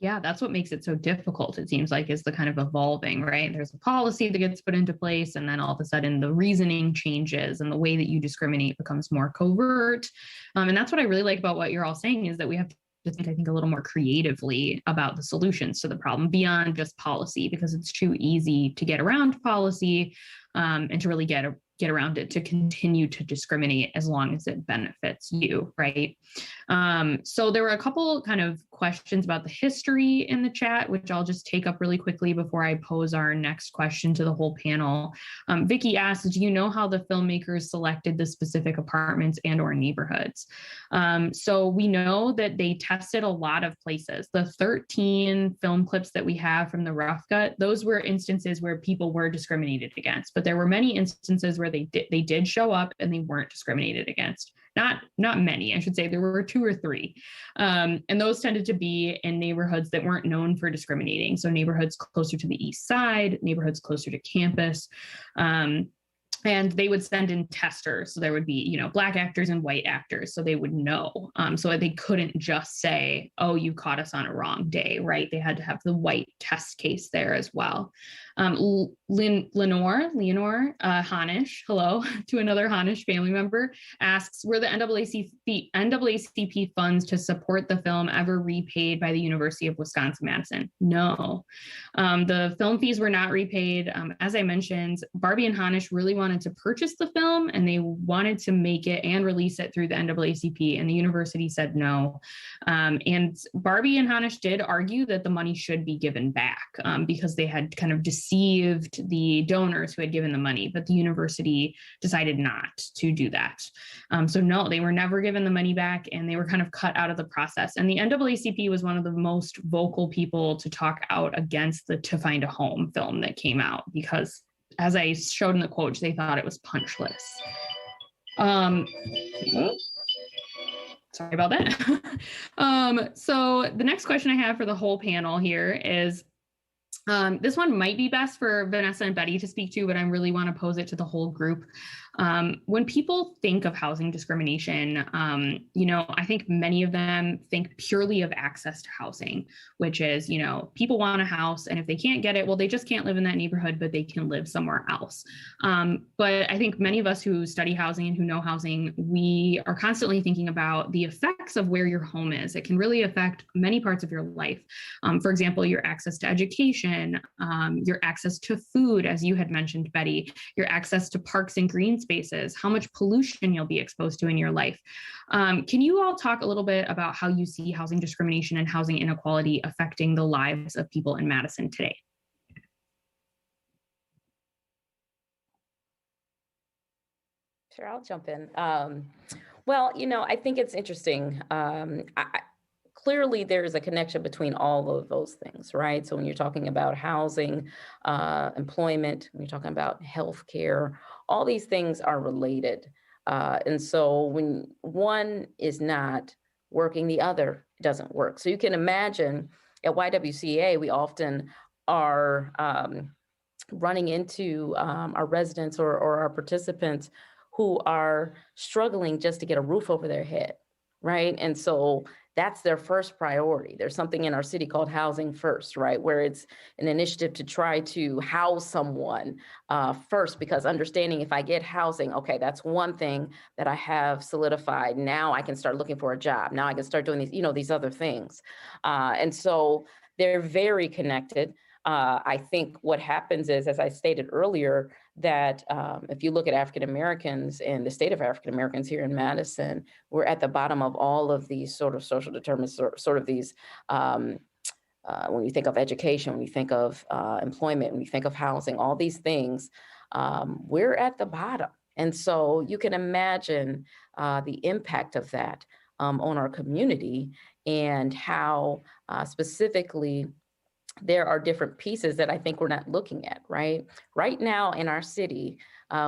[SPEAKER 3] Yeah, that's what makes it so difficult, it seems like, is the kind of evolving, right? There's a policy that gets put into place, and then all of a sudden the reasoning changes and the way that you discriminate becomes more covert. And that's what I really like about what you're all saying, is that we have to think, I think, a little more creatively about the solutions to the problem beyond just policy, because it's too easy to get around policy and to really get around it, to continue to discriminate as long as it benefits you, right? So there were a couple kind of questions about the history in the chat, which I'll just take up really quickly before I pose our next question to the whole panel. Vicky asked, do you know how the filmmakers selected the specific apartments and or neighborhoods? So we know that they tested a lot of places. The 13 film clips that we have from the Rough Gut, those were instances where people were discriminated against, but there were many instances where they did show up and they weren't discriminated against. Not many, I should say. There were 2 or 3. And those tended to be in neighborhoods that weren't known for discriminating. So neighborhoods closer to the east side, neighborhoods closer to campus. And they would send in testers. So there would be, Black actors and white actors. So they would know. So they couldn't just say, oh, you caught us on a wrong day, right? They had to have the white test case there as well. Leonore Hanish, hello, to another Hanish family member, asks, were the NAACP funds to support the film ever repaid by the University of Wisconsin-Madison? No. The film fees were not repaid. As I mentioned, Barbie and Hanish really wanted to purchase the film, and they wanted to make it and release it through the NAACP, and the university said no. And Barbie and Hanish did argue that the money should be given back because they had kind of deceived the donors who had given the money, but the university decided not to do that. So no, they were never given the money back, and they were kind of cut out of the process. And the NAACP was one of the most vocal people to talk out against the To Find a Home film that came out, because as I showed in the quote, they thought it was punchless. Sorry about that. So the next question I have for the whole panel here is, this one might be best for Vanessa and Betty to speak to, but I really want to pose it to the whole group. When people think of housing discrimination, I think many of them think purely of access to housing, which is, people want a house, and if they can't get it, well, they just can't live in that neighborhood, but they can live somewhere else. But I think many of us who study housing and who know housing, we are constantly thinking about the effects of where your home is. It can really affect many parts of your life. For example, your access to education, your access to food, as you had mentioned, Betty, your access to parks and green spaces, how much pollution you'll be exposed to in your life. Can you all talk a little bit about how you see housing discrimination and housing inequality affecting the lives of people in Madison today?
[SPEAKER 11] Sure, I'll jump in. Well, I think it's interesting. Clearly, there is a connection between all of those things, right? So when you're talking about housing, employment, when you're talking about healthcare, all these things are related. And so when one is not working, the other doesn't work. So you can imagine at YWCA, we often are running into our residents or our participants who are struggling just to get a roof over their head, right? And so that's their first priority. There's something in our city called Housing First, right? Where it's an initiative to try to house someone first, because understanding if I get housing, okay, that's one thing that I have solidified. Now I can start looking for a job. Now I can start doing these, these other things. And so they're very connected. I think what happens is, as I stated earlier, that if you look at African Americans and the state of African Americans here in Madison, we're at the bottom of all of these sort of social determinants, sort of these, when you think of education, when you think of employment, when you think of housing, all these things, we're at the bottom. And so you can imagine the impact of that on our community and how specifically there are different pieces that I think we're not looking at, right? Right now in our city,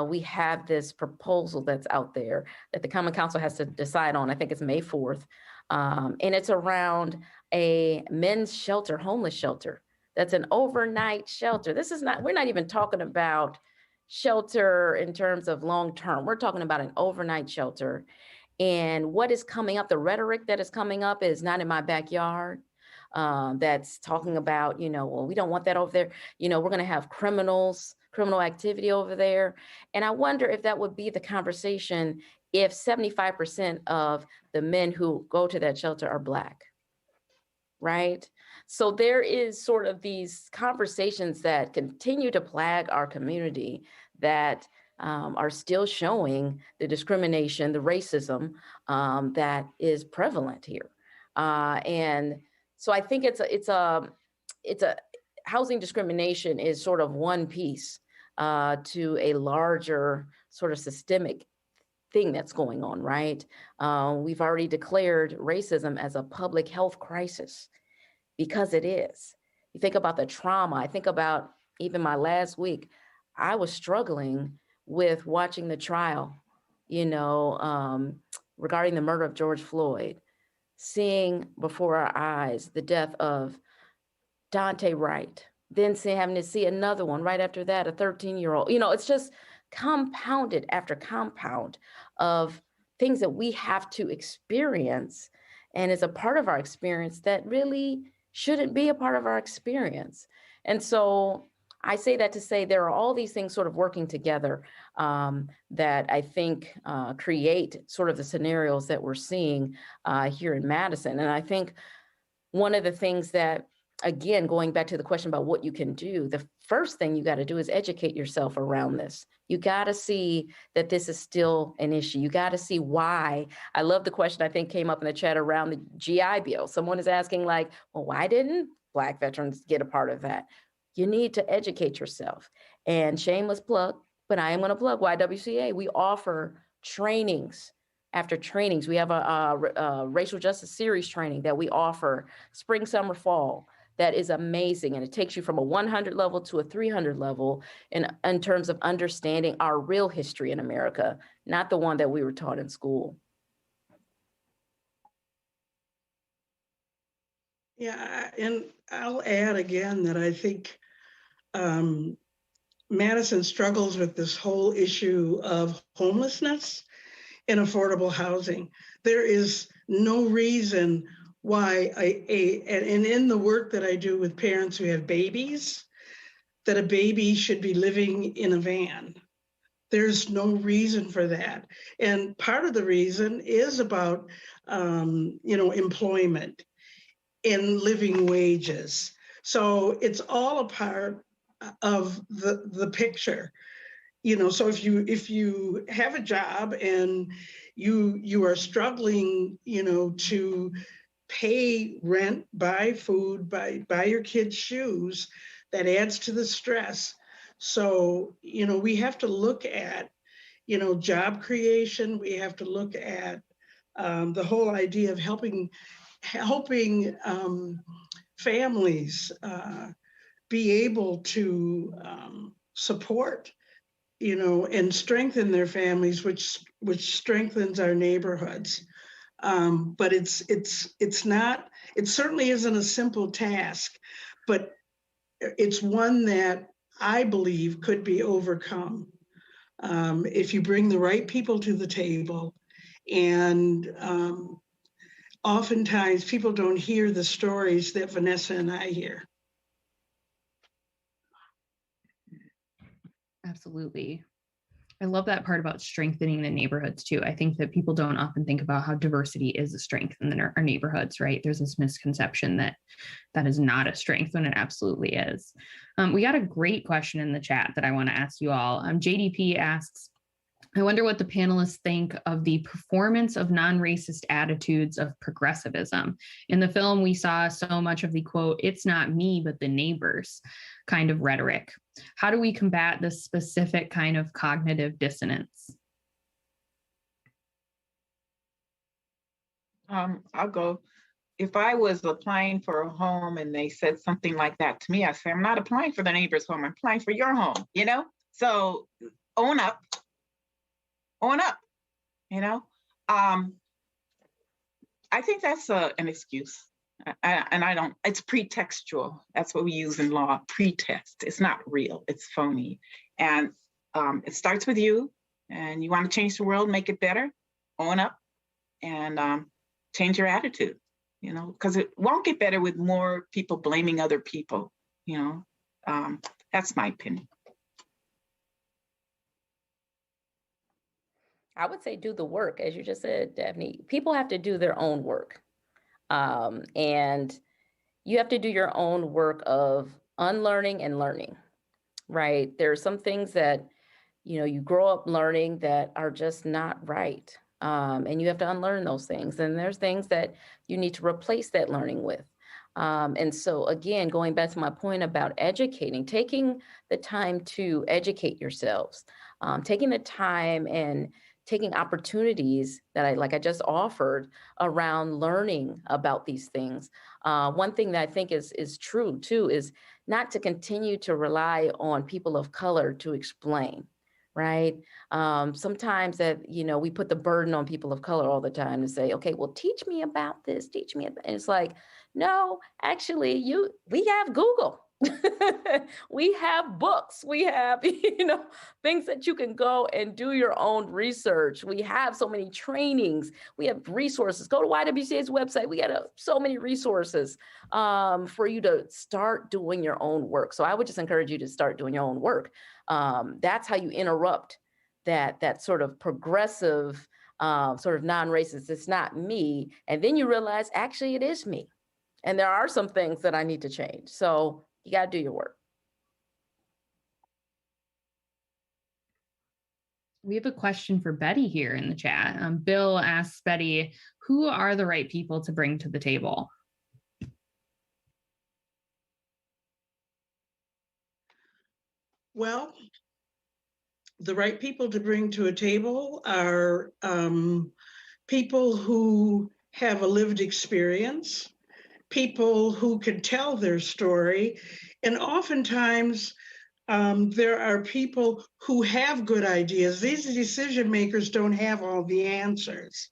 [SPEAKER 11] we have this proposal that's out there that the Common Council has to decide on. I think it's May 4th. And it's around a men's shelter, homeless shelter. That's an overnight shelter. We're not even talking about shelter in terms of long-term. We're talking about an overnight shelter. And what is coming up, the rhetoric that is coming up is not in my backyard. That's talking about, well, we don't want that over there. We're going to have criminal activity over there. And I wonder if that would be the conversation if 75% of the men who go to that shelter are Black, right? So there is sort of these conversations that continue to plague our community that are still showing the discrimination, the racism that is prevalent here. And so I think it's a housing discrimination is sort of one piece to a larger sort of systemic thing that's going on, right? We've already declared racism as a public health crisis because it is. You think about the trauma. I think about even my last week, I was struggling with watching the trial, regarding the murder of George Floyd. Seeing before our eyes the death of Daunte Wright, then having to see another one right after that, a 13-year-old. It's just compounded after compound of things that we have to experience, and it's a part of our experience that really shouldn't be a part of our experience. And so I say that to say there are all these things sort of working together that I think create sort of the scenarios that we're seeing here in Madison. And I think one of the things that, again, going back to the question about what you can do, the first thing you got to do is educate yourself around this. You got to see that this is still an issue. You got to see why. I love the question I think came up in the chat around the GI Bill. Someone is asking well, why didn't Black veterans get a part of that? You need to educate yourself. And shameless plug, but I am going to plug YWCA. We offer trainings after trainings. We have a racial justice series training that we offer spring, summer, fall. That is amazing. And it takes you from a 100 level to a 300 level in terms of understanding our real history in America, not the one that we were taught in school.
[SPEAKER 15] Yeah, and I'll add again that I think Madison struggles with this whole issue of homelessness and affordable housing. There is no reason why and in the work that I do with parents who have babies, that a baby should be living in a van. There's no reason for that. And part of the reason is about, employment and living wages. So it's all a part of the picture. so if you have a job and you are struggling, to pay rent, buy food, buy your kids shoes, that adds to the stress. So, we have to look at, job creation. We have to look at the whole idea of helping families be able to support, and strengthen their families, which strengthens our neighborhoods. But it certainly isn't a simple task, but it's one that I believe could be overcome if you bring the right people to the table. And oftentimes people don't hear the stories that Vanessa and I hear.
[SPEAKER 3] Absolutely. I love that part about strengthening the neighborhoods too. I think that people don't often think about how diversity is a strength in our neighborhoods, right? There's this misconception that is not a strength when it absolutely is. We got a great question in the chat that I want to ask you all. JDP asks, I wonder what the panelists think of the performance of non-racist attitudes of progressivism. In the film, we saw so much of the quote, "It's not me, but the neighbors" kind of rhetoric. How do we combat this specific kind of cognitive dissonance?
[SPEAKER 14] I'll go. If I was applying for a home and they said something like that to me, I say, I'm not applying for the neighbor's home, I'm applying for your home, So own up, I think that's an excuse. It's pretextual. That's what we use in law, pretext. It's not real, it's phony. And it starts with you, and you want to change the world, make it better, own up, and change your attitude, because it won't get better with more people blaming other people, That's my opinion.
[SPEAKER 11] I would say do the work, as you just said, Daphne. People have to do their own work. And you have to do your own work of unlearning and learning, right? There are some things that, you grow up learning that are just not right. And you have to unlearn those things. And there's things that you need to replace that learning with. And so again, going back to my point about educating, taking the time to educate yourselves, taking the time and taking opportunities that I just offered around learning about these things. One thing that I think is true too is not to continue to rely on people of color to explain, right? Sometimes that, we put the burden on people of color all the time to say, okay, well, teach me about this, teach me. And it's like, no, actually, we have Google. We have books, we have, things that you can go and do your own research. We have so many trainings, we have resources. Go to YWCA's website. We got so many resources for you to start doing your own work. So I would just encourage you to start doing your own work. That's how you interrupt that sort of progressive, sort of non-racist, it's not me. And then you realize, actually, it is me. And there are some things that I need to change. So you got to do your work.
[SPEAKER 3] We have a question for Betty here in the chat. Bill asks Betty, who are the right people to bring to the table?
[SPEAKER 15] Well, the right people to bring to a table are people who have a lived experience, people who can tell their story, and oftentimes there are people who have good ideas. These decision makers don't have all the answers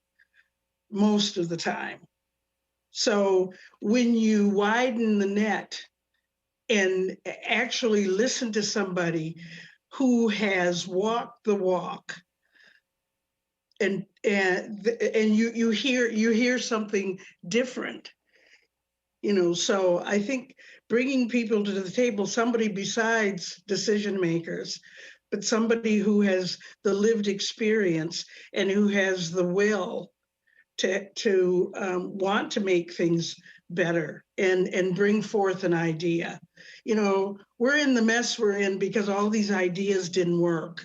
[SPEAKER 15] most of the time. So when you widen the net and actually listen to somebody who has walked the walk, and you hear something different. So I think bringing people to the table, somebody besides decision makers, but somebody who has the lived experience and who has the will to want to make things better and bring forth an idea. We're in the mess we're in because all these ideas didn't work.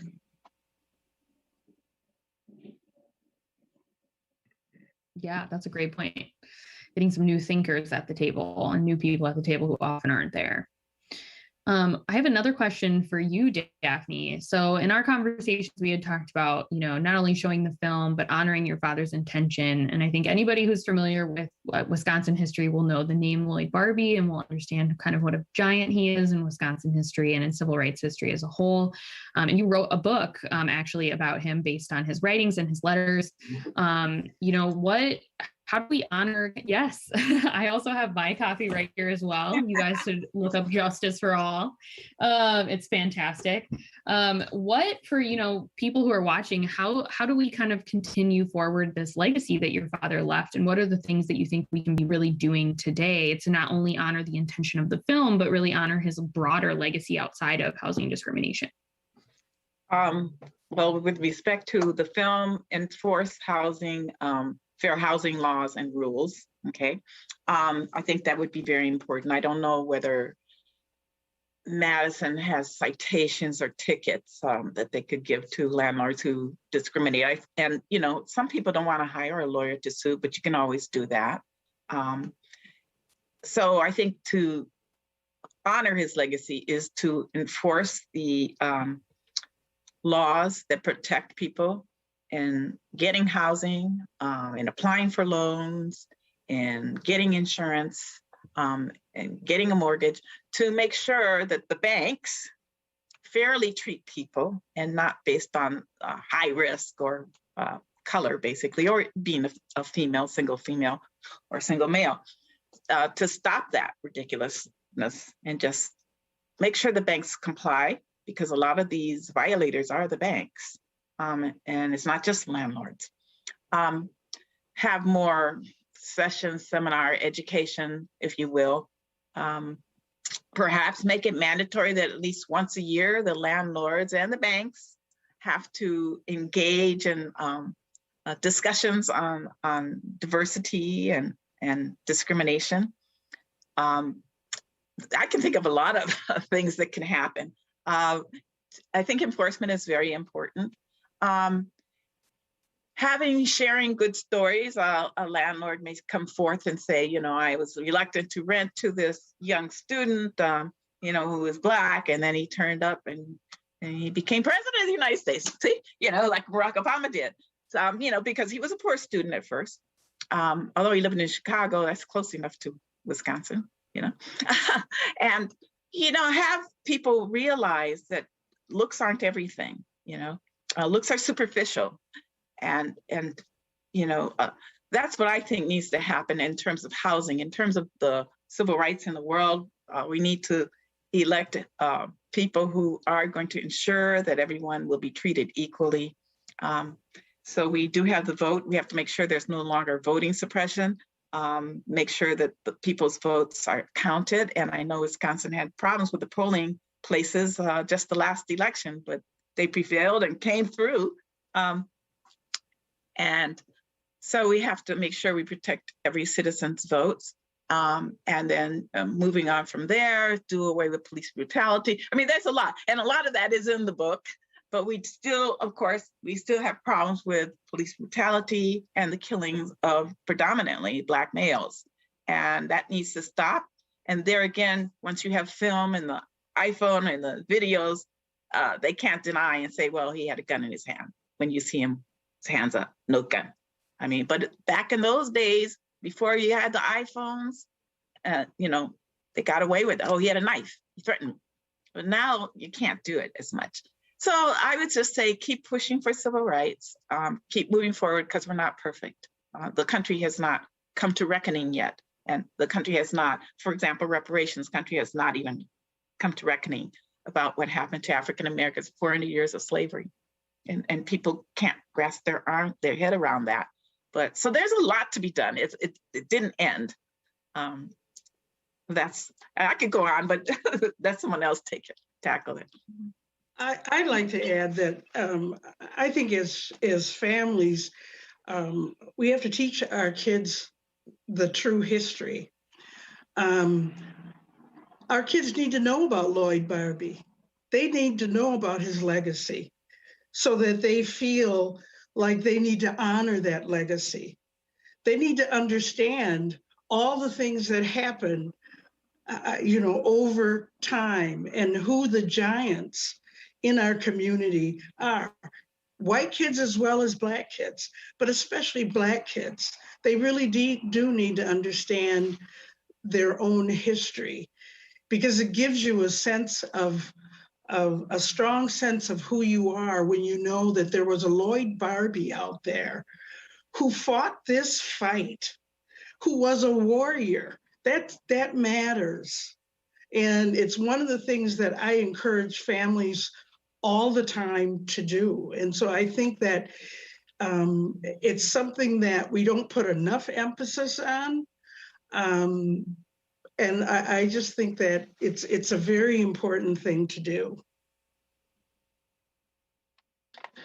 [SPEAKER 3] Yeah, that's a great point. Getting some new thinkers at the table and new people at the table who often aren't there. I have another question for you, Daphne. So in our conversations, we had talked about, not only showing the film, but honoring your father's intention. And I think anybody who's familiar with Wisconsin history will know the name Lloyd Barbie and will understand kind of what a giant he is in Wisconsin history and in civil rights history as a whole. And you wrote a book actually about him based on his writings and his letters. How do we honor? Yes, I also have my copy right here as well. You guys should look up Justice for All. It's fantastic. What for, people who are watching, how do we kind of continue forward this legacy that your father left? And what are the things that you think we can be really doing today to not only honor the intention of the film, but really honor his broader legacy outside of housing discrimination?
[SPEAKER 14] Well, with respect to the film, enforce housing, fair housing laws and rules, okay? I think that would be very important. I don't know whether Madison has citations or tickets that they could give to landlords who discriminate. And some people don't want to hire a lawyer to sue, but you can always do that. So I think to honor his legacy is to enforce the laws that protect people in getting housing, and applying for loans, and getting insurance, and getting a mortgage, to make sure that the banks fairly treat people and not based on high risk or color, basically, or being a female, single female, or single male, to stop that ridiculousness and just make sure the banks comply, because a lot of these violators are the banks. And it's not just landlords. Have more sessions, seminar, education, if you will. Perhaps make it mandatory that at least once a year, the landlords and the banks have to engage in discussions on diversity and discrimination. I can think of a lot of things that can happen. I think enforcement is very important. Sharing good stories. A landlord may come forth and say, I was reluctant to rent to this young student, who was Black, and then he turned up and he became president of the United States. See, like Barack Obama did. So, because he was a poor student at first. Although he lived in Chicago, that's close enough to Wisconsin, and, have people realize that looks aren't everything, looks are superficial, and that's what I think needs to happen in terms of housing. In terms of the civil rights in the world, we need to elect people who are going to ensure that everyone will be treated equally. So we do have the vote. We have to make sure there's no longer voting suppression. Make sure that the people's votes are counted. And I know Wisconsin had problems with the polling places just the last election, but they prevailed and came through. And so we have to make sure we protect every citizen's votes. And then moving on from there, do away with police brutality. I mean, there's a lot. And a lot of that is in the book. But we still have problems with police brutality and the killings of predominantly Black males. And that needs to stop. And there again, once you have film and the iPhone and the videos, they can't deny and say, well, he had a gun in his hand. When you see him, his hands up, no gun. I mean, but back in those days, before you had the iPhones, they got away with it. Oh, he had a knife, he threatened me. But now you can't do it as much. So I would just say, keep pushing for civil rights, keep moving forward, because we're not perfect. The country has not come to reckoning yet. And the country has not, for example, reparations, country has not even come to reckoning about what happened to African Americans, 400 years of slavery. And people can't grasp their head around that. But so there's a lot to be done. It didn't end. I could go on, but let someone else tackle it.
[SPEAKER 15] I'd like to add that I think as families, we have to teach our kids the true history. Our kids need to know about Lloyd Barbie. They need to know about his legacy so that they feel like they need to honor that legacy. They need to understand all the things that happen, over time, and who the giants in our community are. White kids as well as Black kids, but especially Black kids. They really do need to understand their own history, because it gives you a sense of a strong sense of who you are when you know that there was a Lloyd Barbie out there who fought this fight, who was a warrior. That matters. And it's one of the things that I encourage families all the time to do. And so I think that it's something that we don't put enough emphasis on. And I just think that it's a very important thing to do.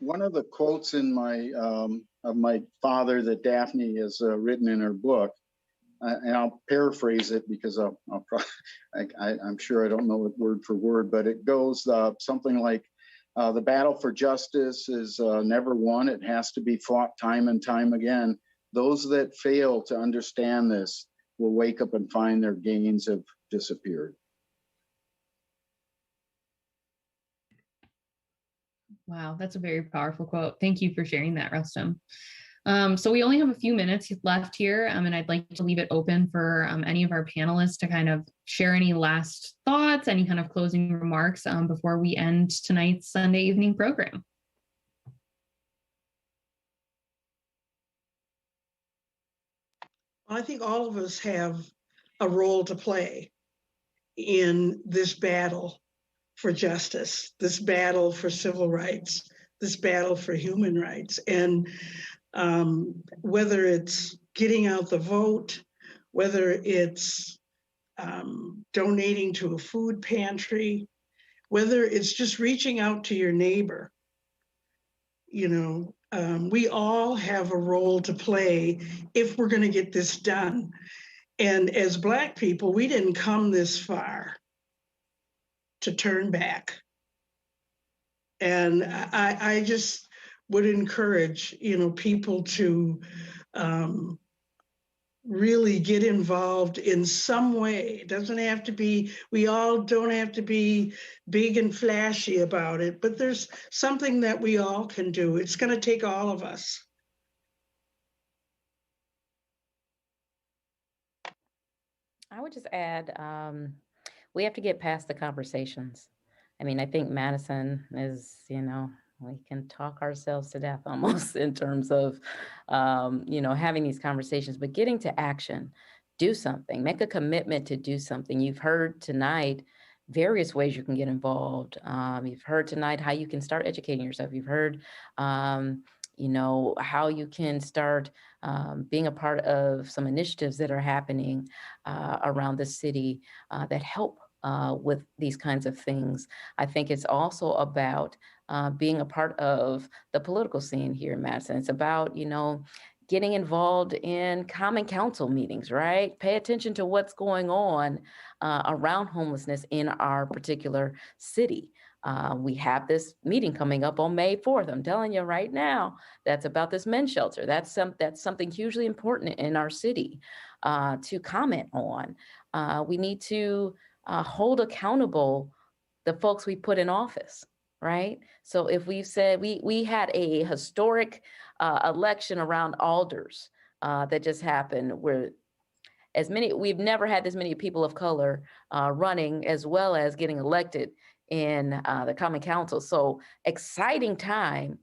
[SPEAKER 5] One of the quotes in of my father that Daphne has written in her book, and I'll paraphrase it because I'm sure I don't know it word for word, but it goes something like, the battle for justice is never won. It has to be fought time and time again. Those that fail to understand this will wake up and find their gains have disappeared.
[SPEAKER 3] Wow, that's a very powerful quote. Thank you for sharing that, Rustam. So we only have a few minutes left here, and I'd like to leave it open for any of our panelists to kind of share any last thoughts, any kind of closing remarks before we end tonight's Sunday evening program.
[SPEAKER 15] I think all of us have a role to play in this battle for justice, this battle for civil rights, this battle for human rights. And whether it's getting out the vote, whether it's donating to a food pantry, whether it's just reaching out to your neighbor, we all have a role to play if we're going to get this done. And as Black people, we didn't come this far to turn back. And I just would encourage, people to really get involved in some way. It doesn't have to be, we all don't have to be big and flashy about it, but there's something that we all can do. It's going to take all of us.
[SPEAKER 11] I would just add, we have to get past the conversations. I mean, I think Madison is, we can talk ourselves to death almost in terms of, having these conversations, but getting to action, do something, make a commitment to do something. You've heard tonight various ways you can get involved. You've heard tonight how you can start educating yourself. You've heard, how you can start being a part of some initiatives that are happening around the city that help with these kinds of things. I think it's also about being a part of the political scene here in Madison. It's about, getting involved in common council meetings, right? Pay attention to what's going on around homelessness in our particular city. We have this meeting coming up on May 4th. I'm telling you right now, that's about this men's shelter. That's something hugely important in our city to comment on. We need to hold accountable the folks we put in office, right? So if we've said we had a historic election around alders that just happened, where we've never had this many people of color running as well as getting elected in the Common Council. So exciting time,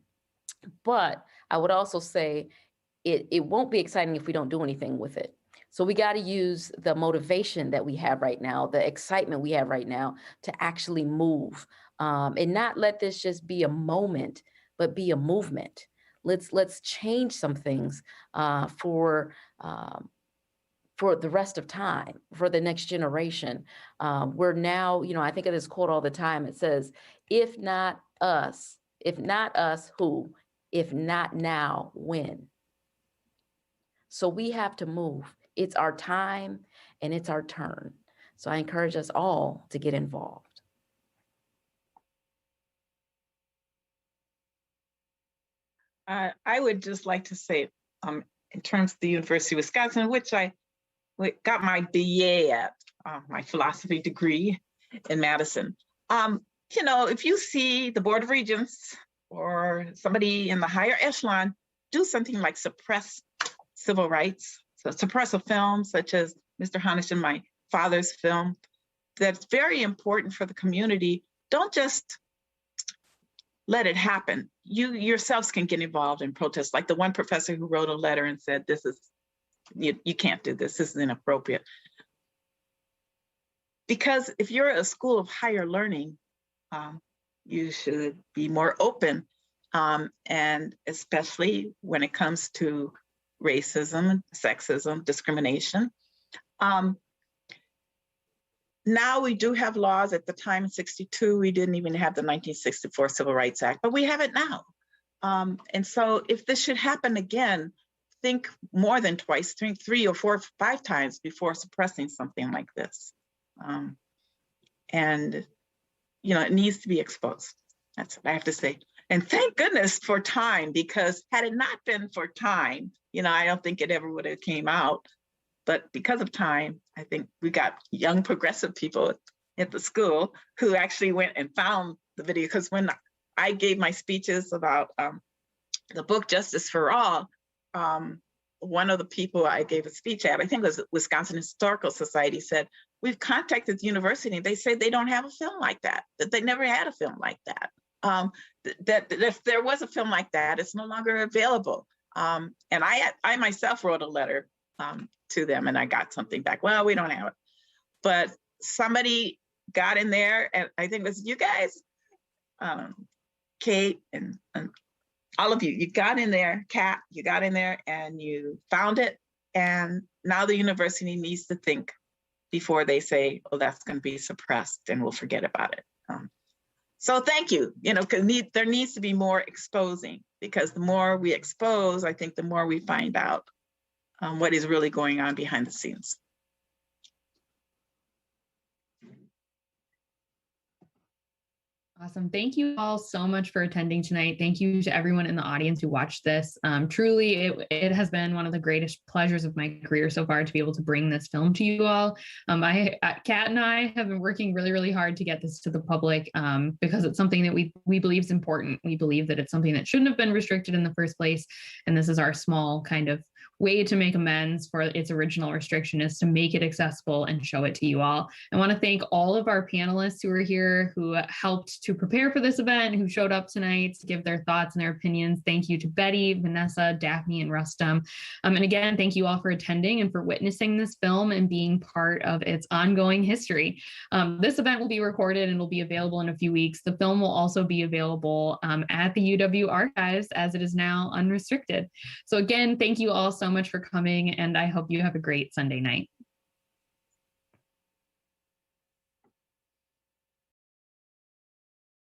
[SPEAKER 11] but I would also say it won't be exciting if we don't do anything with it. So we got to use the motivation that we have right now, the excitement we have right now to actually move and not let this just be a moment, but be a movement. Let's change some things for the rest of time, for the next generation. We're now, I think of this quote all the time. It says, if not us, who? If not now, when? So we have to move. It's our time and it's our turn. So I encourage us all to get involved.
[SPEAKER 14] I would just like to say, in terms of the University of Wisconsin, which I got my BA at, my philosophy degree in Madison. You know, if you see the Board of Regents or somebody in the higher echelon do something like suppress civil rights, so suppress a film such as Mr. Honish and my father's film, that's very important for the community. Don't just let it happen. You yourselves can get involved in protests, like the one professor who wrote a letter and said, this is, you can't do this, this is inappropriate. Because if you're a school of higher learning, you should be more open, and especially when it comes to racism, sexism, discrimination. Now we do have laws. At the time in '62, we didn't even have the 1964 Civil Rights Act, but we have it now. And so if this should happen again, think more than twice, think 3 or 4 or 5 times before suppressing something like this. And, you know, it needs to be exposed. That's what I have to say. And thank goodness for time, because had it not been for time, you know, I don't think it ever would have came out. But because of time, I think we got young progressive people at the school who actually went and found the video. Because when I gave my speeches about the book Justice for All, one of the people I gave a speech at, I think it was Wisconsin Historical Society, said, we've contacted the university and they say they don't have a film like that they never had a film like that. That if there was a film like that, it's no longer available. And I myself wrote a letter to them and I got something back. Well, we don't have it. But somebody got in there, and I think it was you guys, Kate and all of you, you got in there, Kat, you got in there and you found it. And now the university needs to think before they say, oh, that's going to be suppressed and we'll forget about it. So thank you, you know, because there needs to be more exposing, because the more we expose, I think the more we find out what is really going on behind the scenes.
[SPEAKER 3] Awesome. Thank you all so much for attending tonight. Thank you to everyone in the audience who watched this. Truly, it has been one of the greatest pleasures of my career so far to be able to bring this film to you all. Kat and I have been working really, really hard to get this to the public because it's something that we believe is important. We believe that it's something that shouldn't have been restricted in the first place. And this is our small kind of way to make amends for its original restriction, is to make it accessible and show it to you all. I want to thank all of our panelists who are here, who helped to prepare for this event, who showed up tonight to give their thoughts and their opinions. Thank you to Betty, Vanessa, Daphne, and Rustam. And again, thank you all for attending and for witnessing this film and being part of its ongoing history. This event will be recorded and will be available in a few weeks. The film will also be available at the UW Archives, as it is now unrestricted. So again, thank you all so much for coming, and I hope you have a great Sunday night.